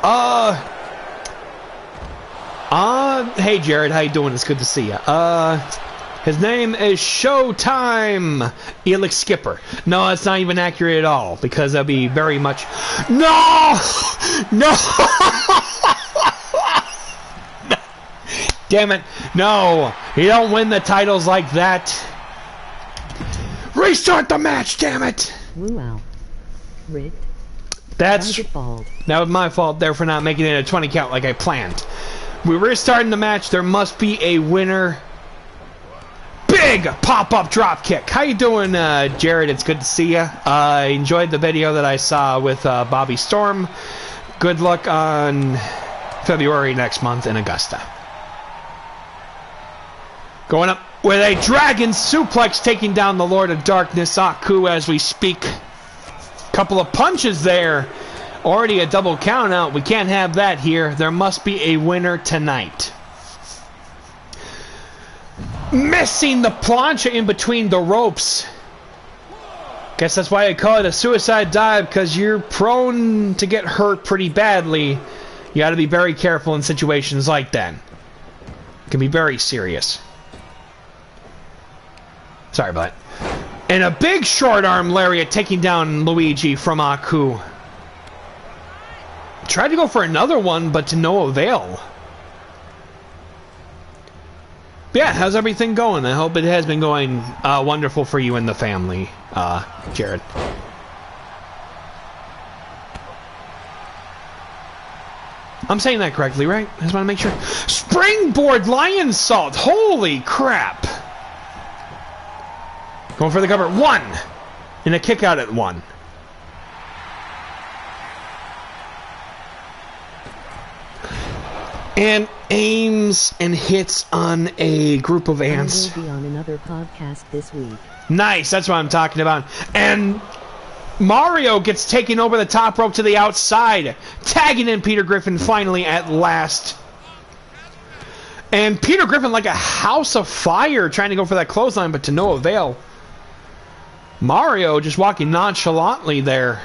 Hey Jared, how you doing? It's good to see you. His name is Showtime Elix Skipper. No, that's not even accurate at all, because that'd be very much... No! No! Damn it. No! You don't win the titles like that. Restart the match, damn it! Wow. Rigged. That was my fault there for not making it a 20 count like I planned. We're restarting the match. There must be a winner. Big pop-up drop kick. How you doing, Jared? It's good to see you. I enjoyed the video that I saw with Bobby Storm. Good luck on February next month in Augusta. Going up with a dragon suplex, taking down the Lord of Darkness, Aku, as we speak. Couple of punches there. Already a double count out. We can't have that here. There must be a winner tonight. Missing the plancha in between the ropes. Guess that's why I call it a suicide dive, because you're prone to get hurt pretty badly. You got to be very careful in situations like that. It can be very serious. Sorry about that. And a big short arm lariat taking down Luigi from Aku. Tried to go for another one, but to no avail. Yeah, how's everything going? I hope it has been going wonderful for you and the family, Jared. I'm saying that correctly, right? I just want to make sure. Springboard lion salt! Holy crap! Going for the cover. 1! And a kick out at 1. And aims and hits on a group of ants. I will be on another podcast this week. Nice, that's what I'm talking about. And Mario gets taken over the top rope to the outside, tagging in Peter Griffin finally at last. And Peter Griffin like a house of fire trying to go for that clothesline, but to no avail. Mario just walking nonchalantly there.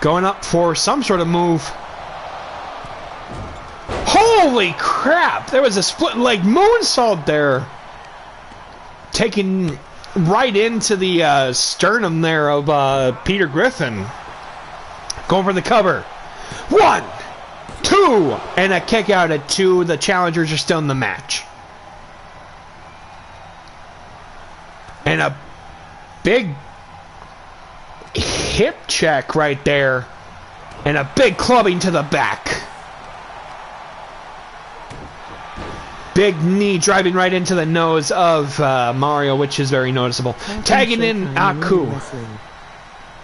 Going up for some sort of move. Holy crap! There was a split leg moonsault there. Taking right into the sternum there of Peter Griffin. Going for the cover. 1, 2, and a kick out at 2. The challengers are still in the match. And a big hip check right there And a big clubbing to the back. Big knee driving right into the nose of Mario, which is very noticeable. Tagging in Aku.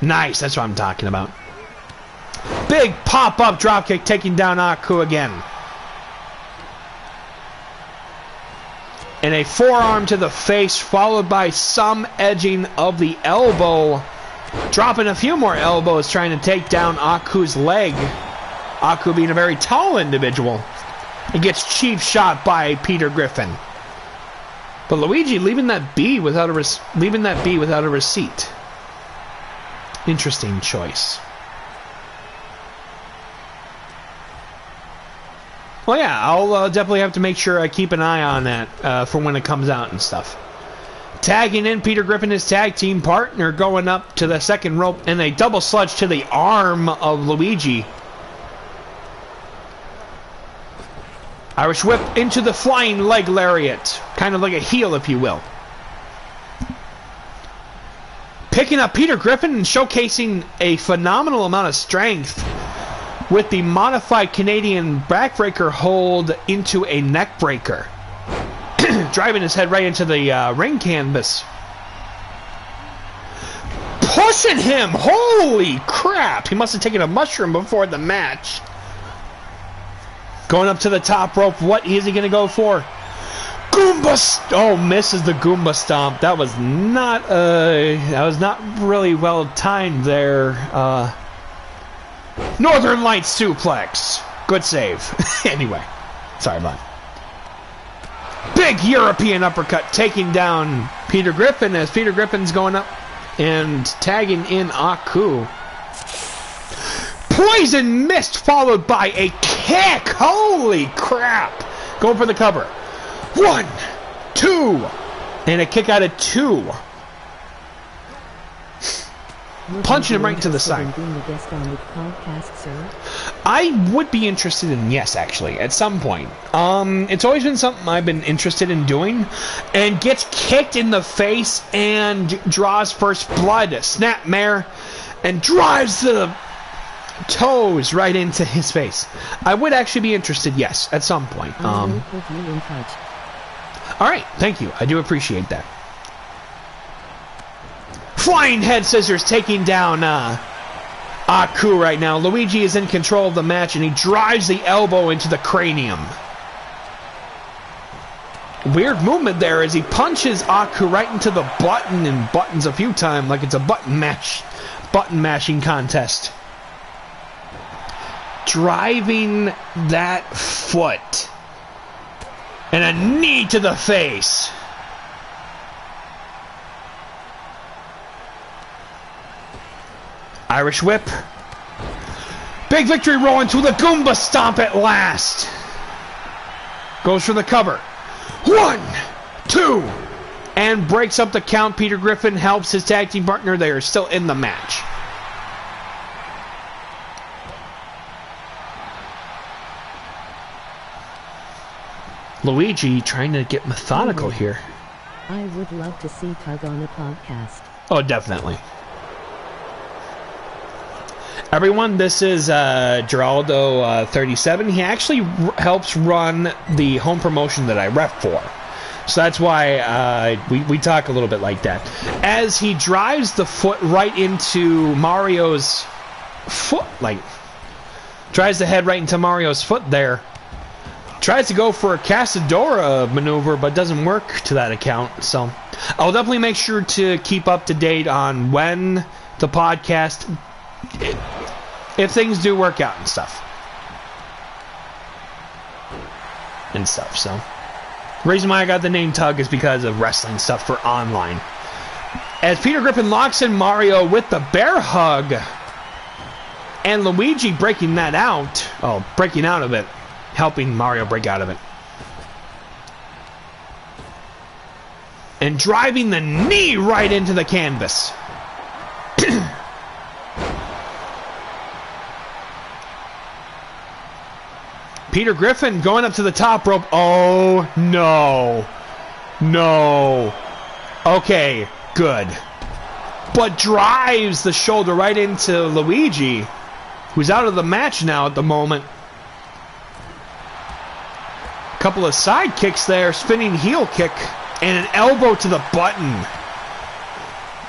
Nice, that's what I'm talking about. Big pop-up dropkick taking down Aku again. And a forearm to the face, followed by some edging of the elbow. Dropping a few more elbows, trying to take down Aku's leg. Aku being a very tall individual. He gets cheap shot by Peter Griffin. But Luigi leaving that B without a receipt. Interesting choice. Well, yeah, I'll definitely have to make sure I keep an eye on that for when it comes out and stuff. Tagging in Peter Griffin, his tag team partner, going up to the second rope, and a double sludge to the arm of Luigi. Irish whip into the flying leg lariat. Kind of like a heel, if you will. Picking up Peter Griffin and showcasing a phenomenal amount of strength with the modified Canadian backbreaker hold into a neck breaker. Driving his head right into the ring canvas. Pushing him! Holy crap! He must have taken a mushroom before the match. Going up to the top rope. What is he going to go for? Goomba! Oh, misses the Goomba stomp. That was not really well timed there. Northern Lights suplex. Good save. Anyway, sorry about it. Big European uppercut taking down Peter Griffin as Peter Griffin's going up and tagging in Aku. Poison mist followed by a kick. Holy crap. Going for the cover. 1, 2. And a kick out of 2. Punching him right to the side. I would be interested in, yes, actually, at some point. It's always been something I've been interested in doing. And gets kicked in the face and draws first blood. Snapmare. And drives the toes right into his face. I would actually be interested, yes, at some point. Alright, thank you. I do appreciate that. Flying head scissors taking down Aku right now. Luigi is in control of the match and he drives the elbow into the cranium. Weird movement there as he punches Aku right into the button and buttons a few times like it's a button mashing contest. Driving that foot. And a knee to the face. Irish whip. Big victory roll into the Goomba stomp at last. Goes for the cover. 1, 2. And breaks up the count. Peter Griffin helps his tag team partner. They are still in the match. Luigi trying to get methodical here. I would love to see Tug on a podcast. Oh, definitely. Everyone, this is Geraldo 37. He actually helps run the home promotion that I rep for. So that's why we talk a little bit like that. As he drives the foot right into Mario's foot, like, drives the head right into Mario's foot there. Tries to go for a Casadora maneuver, but doesn't work to that account. So I'll definitely make sure to keep up to date on when the podcast, if things do work out and stuff. So the reason why I got the name Tug is because of wrestling stuff for online. As Peter Griffin locks in Mario with the bear hug, and Luigi breaking that out. Oh, breaking out of it. Helping Mario break out of it. And driving the knee right into the canvas. Peter Griffin going up to the top rope. Oh, no. No. Okay, good. But drives the shoulder right into Luigi. who's out of the match now at the moment. Couple of side kicks there, spinning heel kick, and an elbow to the button.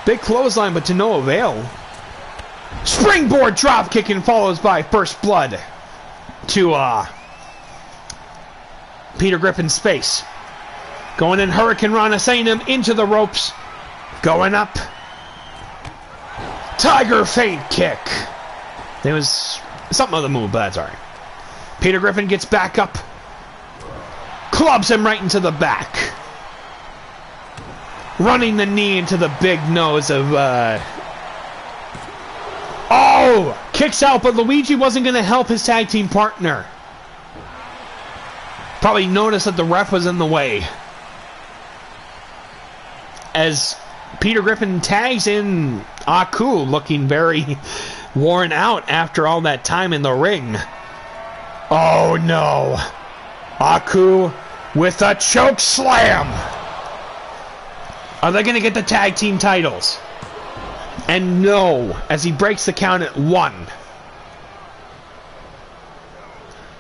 Big clothesline, but to no avail. Springboard drop kick and follows by first blood to Peter Griffin's face. Going in Hurricane Rana, sending him into the ropes. Going up. Tiger feint kick. There was something of the move, but that's alright. Peter Griffin gets back up. Clubs him right into the back. Running the knee into the big nose of, Oh! Kicks out, but Luigi wasn't going to help his tag team partner. Probably noticed that the ref was in the way. As Peter Griffin tags in Aku, looking very worn out after all that time in the ring. Oh no. Aku with a choke slam. Are they going to get the tag team titles? And no, as he breaks the count at 1.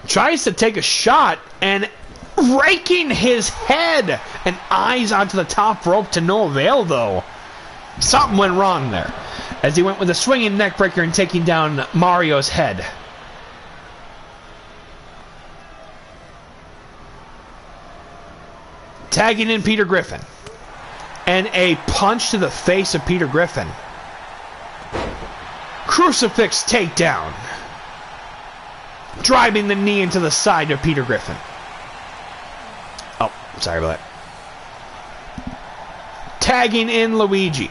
Tries to take a shot and raking his head and eyes onto the top rope to no avail though. Something went wrong there as he went with a swinging neckbreaker and taking down Mario's head. Tagging in Peter Griffin. And a punch to the face of Peter Griffin. Crucifix takedown. Driving the knee into the side of Peter Griffin. Oh, sorry about that. Tagging in Luigi.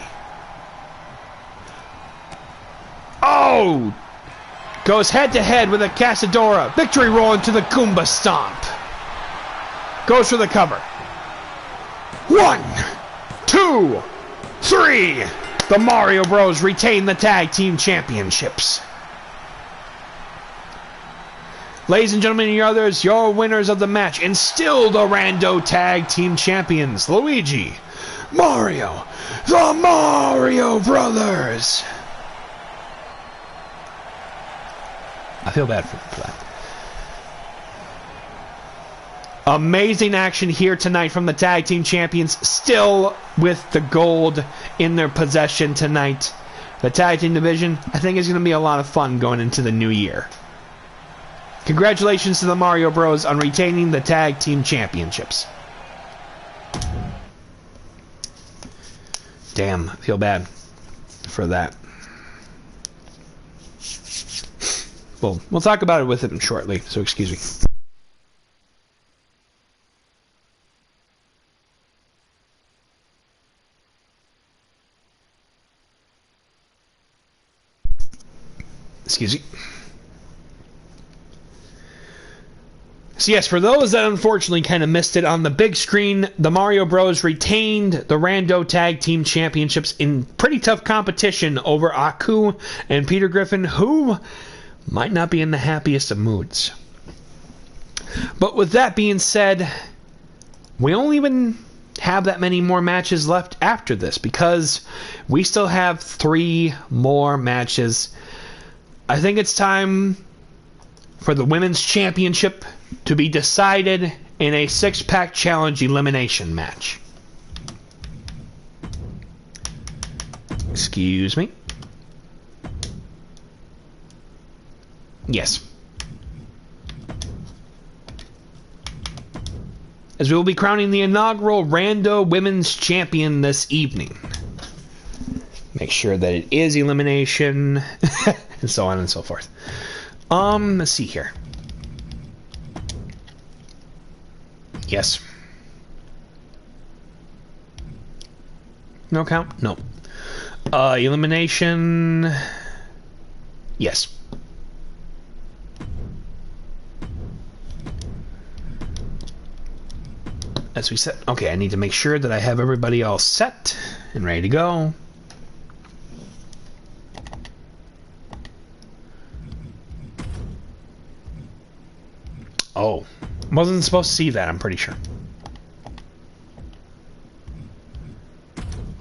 Oh! Goes head to head with a Casadora. Victory roll into the Goomba Stomp. Goes for the cover. 1, 2, 3. The Mario Bros retain the tag team championships. Ladies and gentlemen, and your others, your winners of the match, and still the Rando tag team champions, Luigi, Mario, the Mario Brothers. I feel bad for that. Amazing action here tonight from the tag team champions, still with the gold in their possession tonight. The tag team division, I think, is going to be a lot of fun going into the new year. Congratulations to the Mario Bros on retaining the tag team championships. Damn, I feel bad for that. Well, we'll talk about it with him shortly, so excuse me. Excuse me. So yes, for those that unfortunately kind of missed it on the big screen, the Mario Bros retained the Rando Tag Team Championships in pretty tough competition over Aku and Peter Griffin, who might not be in the happiest of moods. But with that being said, we don't even have that many more matches left after this, because we still have 3 more matches. I think it's time for the Women's Championship to be decided in a 6-pack challenge elimination match. Excuse me. Yes. As we will be crowning the inaugural Rando Women's Champion this evening. Make sure that it is elimination, and so on and so forth. Let's see here. Yes. No count? No. Elimination. Yes. As we set. Okay, I need to make sure that I have everybody all set and ready to go. Oh, wasn't supposed to see that, I'm pretty sure.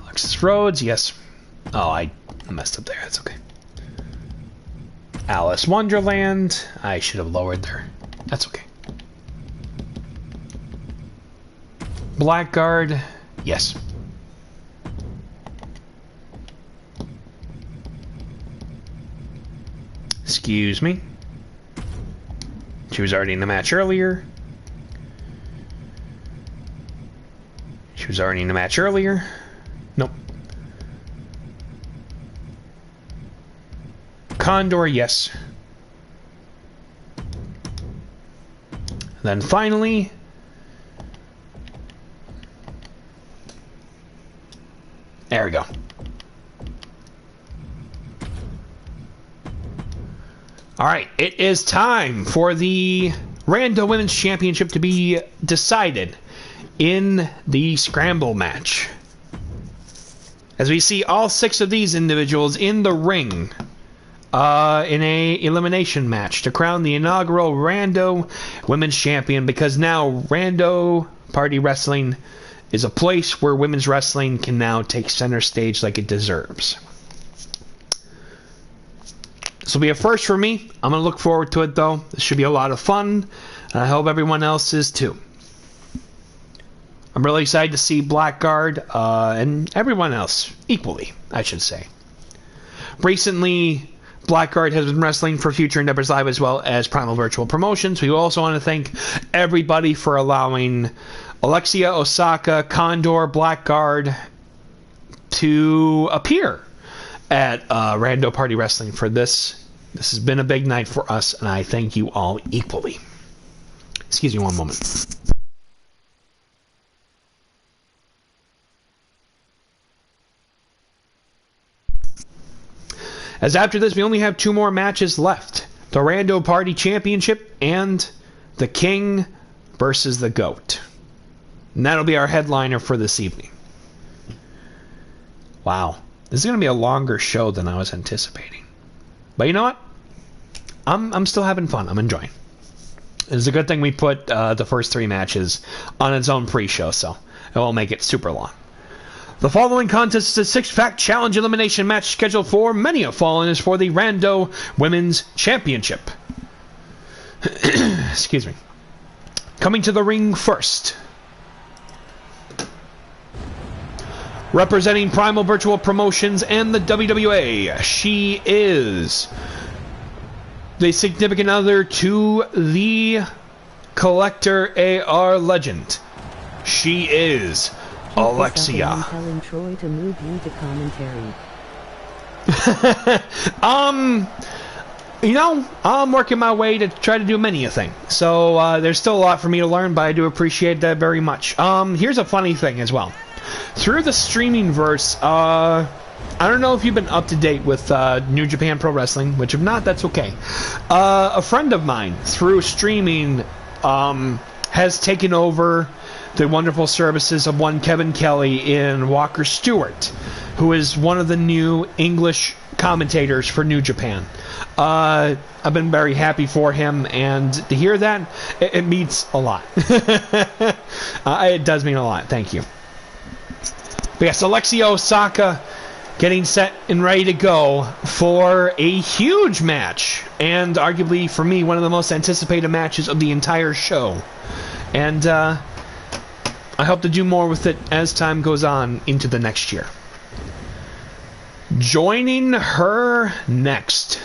Alexis Rhodes, yes. Oh, I messed up there, that's okay. Alice Wonderland. I should have lowered there. That's okay. Blackguard. Yes. Excuse me. She was already in the match earlier. She was already in the match earlier. Nope. Condor, yes. Then finally, there we go. All right, it is time for the Rando Women's Championship to be decided in the Scramble match. As we see all 6 of these individuals in the ring in a elimination match to crown the inaugural Rando Women's Champion, because now Rando Party Wrestling is a place where women's wrestling can now take center stage like it deserves. This will be a first for me. I'm going to look forward to it, though. This should be a lot of fun, and I hope everyone else is too. I'm really excited to see Blackguard and everyone else equally, I should say. Recently, Blackguard has been wrestling for Future Endeavors Live as well as Primal Virtual Promotions. We also want to thank everybody for allowing Alexia, Osaka, Condor, Blackguard to appear at Rando Party Wrestling for this. This has been a big night for us, and I thank you all equally. Excuse me one moment. As after this, we only have 2 more matches left. The Rando Party Championship and the King versus the Goat. And that'll be our headliner for this evening. Wow. This is going to be a longer show than I was anticipating. But you know what? I'm still having fun. I'm enjoying. It's a good thing we put the first 3 matches on its own pre-show, so it won't make it super long. The following contest is a 6-pack challenge elimination match scheduled for Many Have Fallen is for the Rando Women's Championship. Excuse me. Coming to the ring first. Representing Primal Virtual Promotions and the WWA, she is the significant other to the Collector AR legend. She is Alexia. I'm telling Troy to move you to commentary. You know, I'm working my way to try to do many a thing. So there's still a lot for me to learn, but I do appreciate that very much. Here's a funny thing as well. Through the streaming verse, I don't know if you've been up to date with New Japan Pro Wrestling, which if not, that's okay. A friend of mine through streaming has taken over the wonderful services of one Kevin Kelly in Walker Stewart, who is one of the new English commentators for New Japan. I've been very happy for him, and to hear that, it means a lot. It does mean a lot. Thank you. But yes, Alexia Osaka getting set and ready to go for a huge match, and arguably for me one of the most anticipated matches of the entire show. And I hope to do more with it as time goes on into the next year. Joining her next.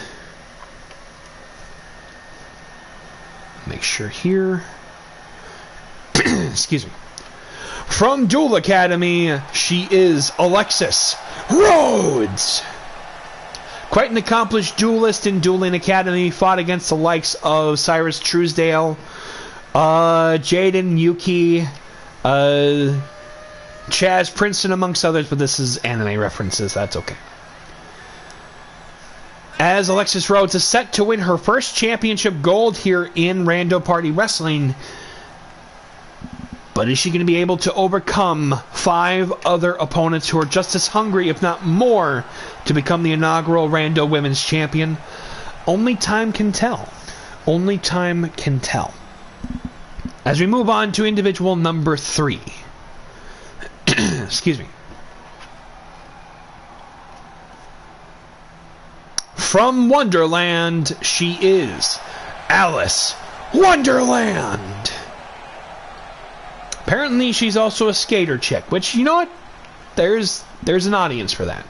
Make sure here. Excuse me. From Duel Academy, she is Alexis Rhodes. Quite an accomplished duelist in Dueling Academy, fought against the likes of Cyrus Truesdale, Jaden, Yuki, Chaz Princeton, amongst others, but this is anime references, that's okay. As Alexis Rhodes is set to win her first championship gold here in Rando Party Wrestling, but is she going to be able to overcome 5 other opponents who are just as hungry, if not more, to become the inaugural Rando Women's Champion? Only time can tell. Only time can tell. As we move on to individual number 3. Excuse me. From Wonderland, she is Alice Wonderland. Apparently, she's also a skater chick, which, you know what? There's an audience for that.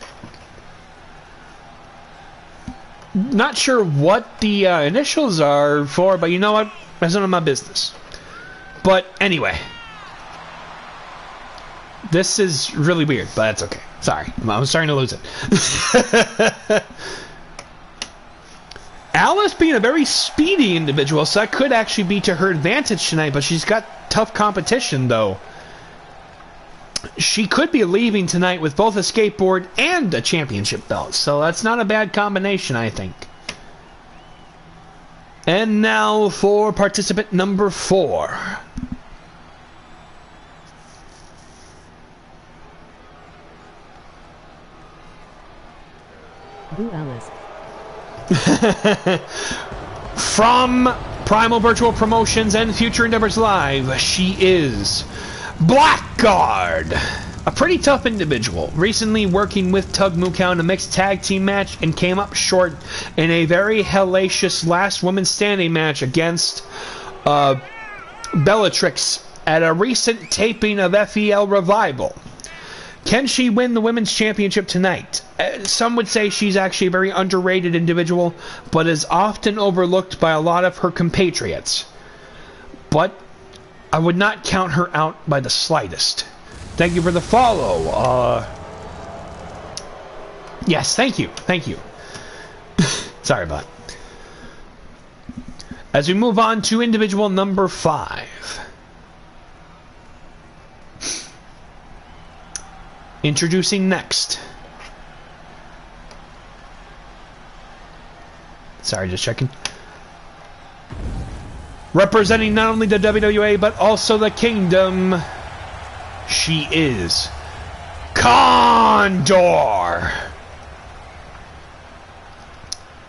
Not sure what the initials are for, but you know what? That's none of my business. But anyway, this is really weird, but that's okay. Sorry, I'm starting to lose it. Alice being a very speedy individual, so that could actually be to her advantage tonight, but she's got tough competition, though. She could be leaving tonight with both a skateboard and a championship belt, so that's not a bad combination, I think. And now for participant number 4. Boo Alice. From Primal Virtual Promotions and Future Endeavors Live, she is Blackguard, a pretty tough individual, recently working with Tug Moocow in a mixed tag team match and came up short in a very hellacious last woman standing match against Bellatrix at a recent taping of FEL Revival. Can she win the Women's Championship tonight? Some would say she's actually a very underrated individual, but is often overlooked by a lot of her compatriots. But I would not count her out by the slightest. Thank you for the follow. Yes, thank you. Thank you. Sorry about it. As we move on to individual number 5. Introducing next. Sorry, just checking. Representing not only the WWA, but also the Kingdom, she is Condor.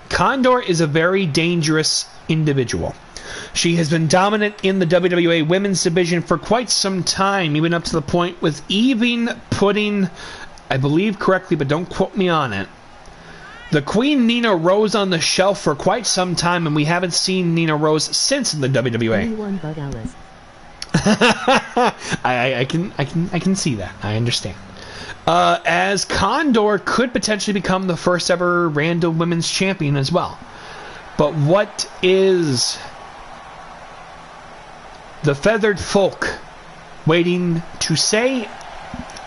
Condor is a very dangerous individual. She has been dominant in the WWA Women's Division for quite some time, even up to the point with even putting, I believe correctly, but don't quote me on it, the Queen Nina Rose on the shelf for quite some time, and we haven't seen Nina Rose since in the WWA. Anyone but Alice. I can see that. I understand. As Condor could potentially become the first ever Rando Women's Champion as well. But what is the feathered folk waiting to say?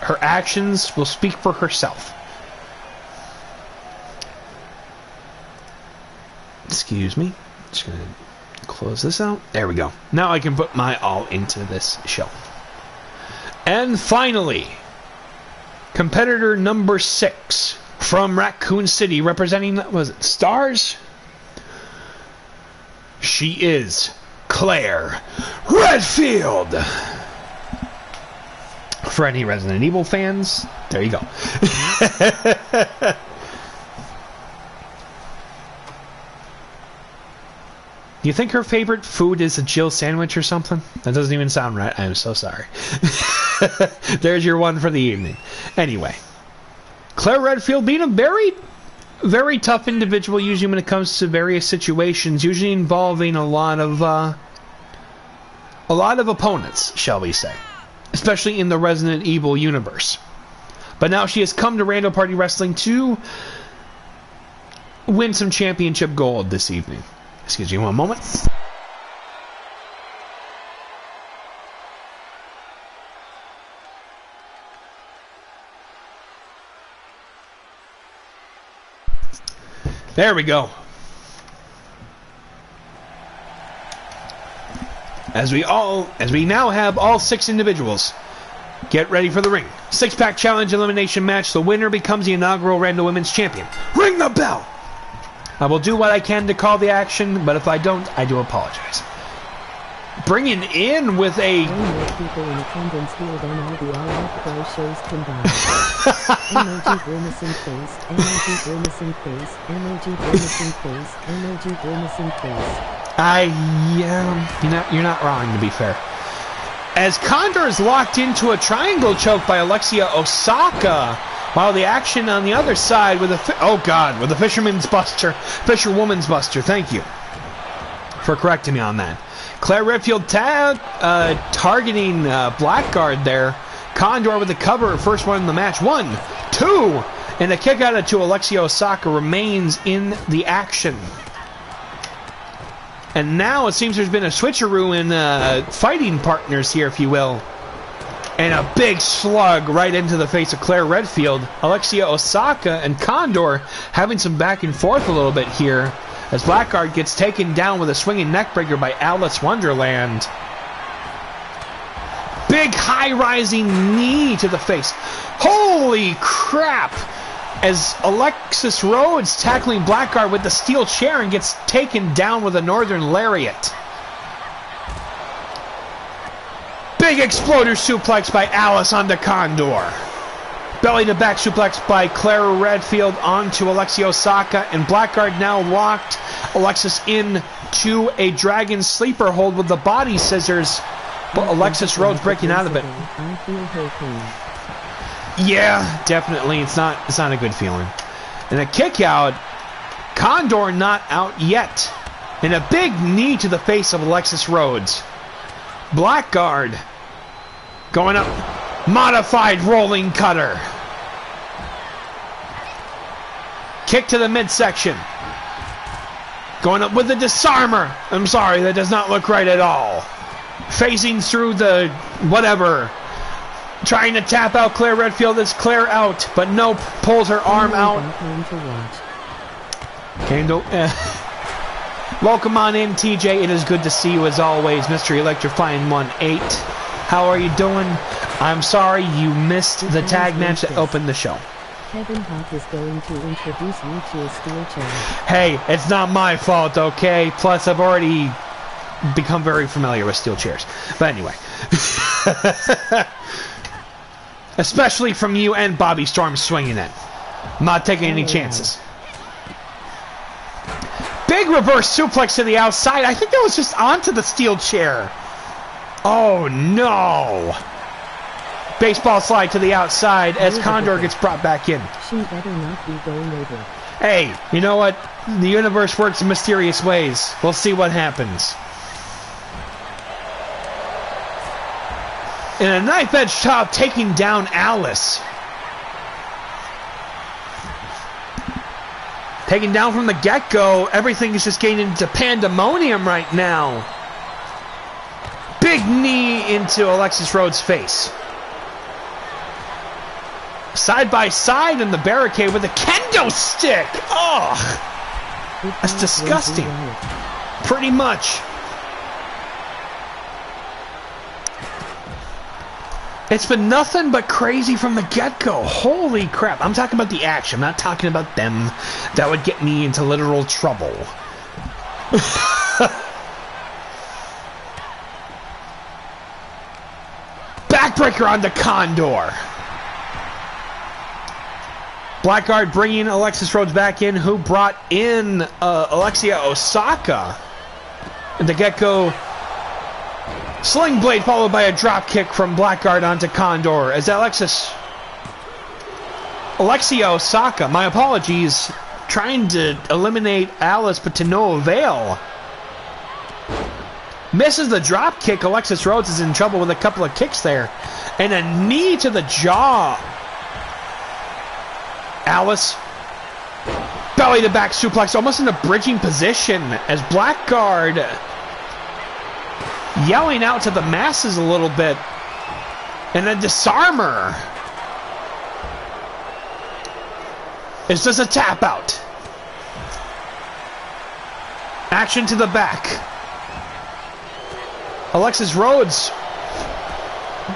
Her actions will speak for herself. Excuse me. Just gonna close this out. There we go. Now I can put my all into this show. And finally, competitor number 6 from Raccoon City, representing, was it Stars? She is Claire Redfield. For any Resident Evil fans, there you go. Do you think her favorite food is a Jill sandwich or something? That doesn't even sound right. I'm so sorry. There's your one for the evening. Anyway, Claire Redfield being a very, very tough individual, usually when it comes to various situations, usually involving a lot of opponents, shall we say, especially in the Resident Evil universe. But now she has come to Rando Party Wrestling to win some championship gold this evening. Excuse me one moment. There we go. As we now have all 6 individuals. Get ready for the ring. 6-pack challenge elimination match. The winner becomes the inaugural Rando Women's Champion. Ring the bell! I will do what I can to call the action, but if I don't, I do apologize. Bringing in with a... people in attendance here than all the all-out pro shows combined. Emoji grimacing face, emoji grimacing face, emoji grimacing face, emoji grimacing face. You're not wrong, to be fair. As Condor is locked into a triangle choke by Alexia Osaka, While the action on the other side with the Fisherwoman's Buster. Thank you for correcting me on that. Claire Redfield targeting Blackguard there. Condor with the cover, first one in the match. 1, 2, and a kick out to Alexia Osaka remains in the action. And now it seems there's been a switcheroo in fighting partners here, if you will. And a big slug right into the face of Claire Redfield. Alexia Osaka and Condor having some back and forth a little bit here as Blackguard gets taken down with a swinging neckbreaker by Alice Wonderland. Big high-rising knee to the face. Holy crap! As Alexis Rhodes tackling Blackguard with the steel chair and gets taken down with a Northern Lariat. Big exploder suplex by Alice onto Condor. Belly to back suplex by Clara Redfield onto Alexia Osaka, and Blackguard now locked Alexis in to a dragon sleeper hold with the body scissors, but Alexis Rhodes breaking out of it. Yeah, definitely. It's not a good feeling. And a kick out. Condor not out yet. And a big knee to the face of Alexis Rhodes. Blackguard going up. Modified rolling cutter. Kick to the midsection. Going up with the disarmer. I'm sorry, that does not look right at all. Phasing through the whatever. Trying to tap out Claire Redfield. It's Claire out, but nope. Pulls her arm out. Welcome on in, TJ. It is good to see you as always, Mr. Electrifyingone&Anthony. How are you doing? I'm sorry you missed the tag match that opened the show. Kevin Hawk is going to introduce you to a steel chair. Hey, it's not my fault, okay? Plus, I've already become very familiar with steel chairs. But anyway. Especially from you and Bobby Storm swinging it. I'm not taking any chances. Big reverse suplex to the outside. I think that was just onto the steel chair. Oh, no. Baseball slide to the outside as Condor gets brought back in. She better not be going over. Hey, you know what? The universe works in mysterious ways. We'll see what happens. And a knife edge chop taking down Alice. Taken down from the get-go. Everything is just getting into pandemonium right now. Big knee into Alexis Rhodes' face. Side by side in the barricade with a kendo stick. Oh, that's disgusting. Pretty much. It's been nothing but crazy from the get-go. Holy crap. I'm talking about the action. I'm not talking about them. That would get me into literal trouble. Backbreaker on the Condor. Blackguard bringing Alexis Rhodes back in, who brought in Alexia Osaka. And the get-go sling blade followed by a drop kick from Blackguard onto Condor as Alexia Osaka, my apologies, trying to eliminate Alice but to no avail. Misses the drop kick. Alexis Rhodes is in trouble with a couple of kicks there. And a knee to the jaw. Alice. Belly to back suplex, almost in a bridging position as Blackguard yelling out to the masses a little bit. And a disarmer. It's just a tap out. Action to the back. Alexis Rhodes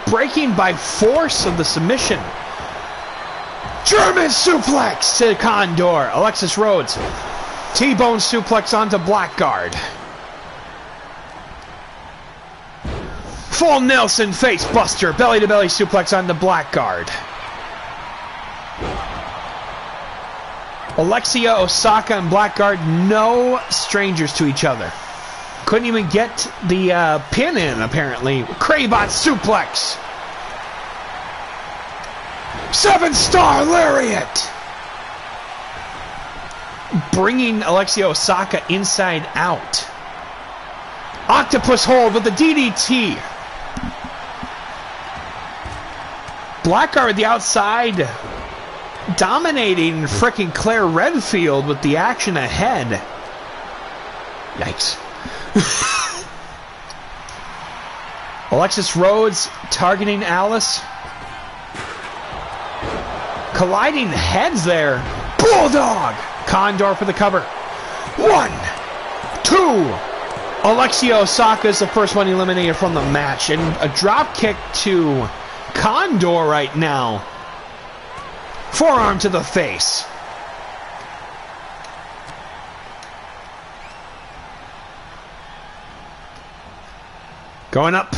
breaking by force of the submission. German suplex to Condor. Alexis Rhodes. T-bone suplex onto Blackguard. Full Nelson face buster. Belly to belly suplex onto Blackguard. Alexia Osaka and Blackguard, no strangers to each other. Couldn't even get the pin in, apparently. Cravebot suplex. 7-star lariat! Bringing Alexia Osaka inside out. Octopus hold with the DDT. Blackguard the outside. Dominating frickin' Claire Redfield with the action ahead. Yikes. Alexis Rhodes targeting Alice. Colliding heads there. Bulldog! Condor for the cover. 1, 2. Alexia Osaka is the first one eliminated from the match. And a drop kick to Condor right now. Forearm to the face. Going up.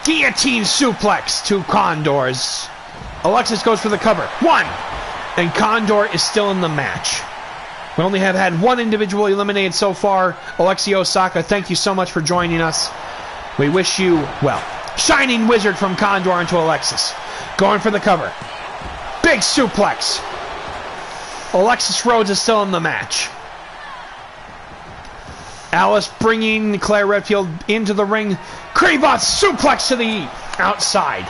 Guillotine suplex to Condors. Alexis goes for the cover. 1. And Condor is still in the match. We only have had one individual eliminated so far. Alexia Osaka, thank you so much for joining us. We wish you well. Shining Wizard from Condor into Alexis. Going for the cover. Big suplex. Alexis Rhodes is still in the match. Alice bringing Claire Redfield into the ring. Crabot suplex to the outside.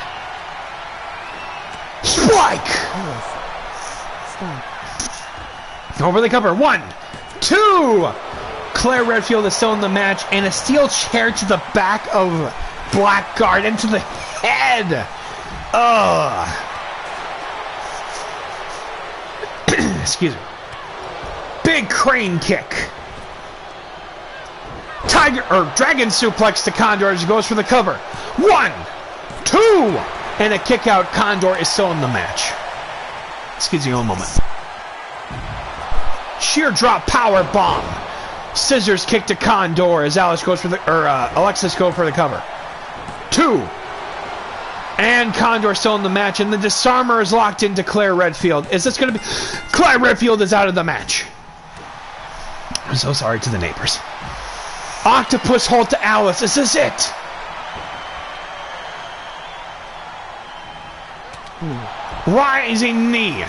Spike! Stop. Over the cover. 1, 2. Claire Redfield is still in the match. And a steel chair to the back of Blackguard into the head. Excuse me. Big crane kick. Dragon suplex to Condor as he goes for the cover. 1, 2, and a kick out. Condor is still in the match. Excuse me one moment. Sheer drop power bomb. Scissors kick to Condor as Alexis goes for the cover. 2, and Condor still in the match, and the disarmer is locked into Claire Redfield. Is this going to be? Claire Redfield is out of the match. I'm so sorry to the neighbors. Octopus hold to Alice. Is this it? Rising knee.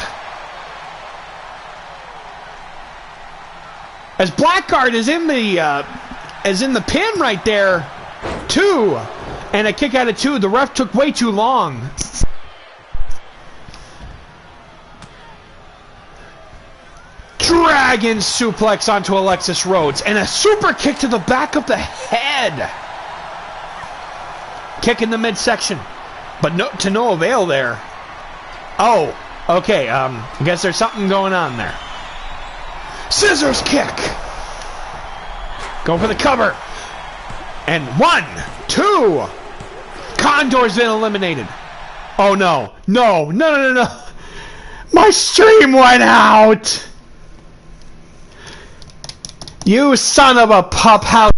As Blackguard is in the pin right there. 2. And a kick out of 2. The ref took way too long. Dragon suplex onto Alexis Rhodes. And a super kick to the back of the head. Kick in the midsection. But to no avail there. Oh, okay. I guess there's something going on there. Scissors kick. Go for the cover. And 1, 2. Condor's been eliminated. Oh, no. No. My stream went out. You son of a pup house.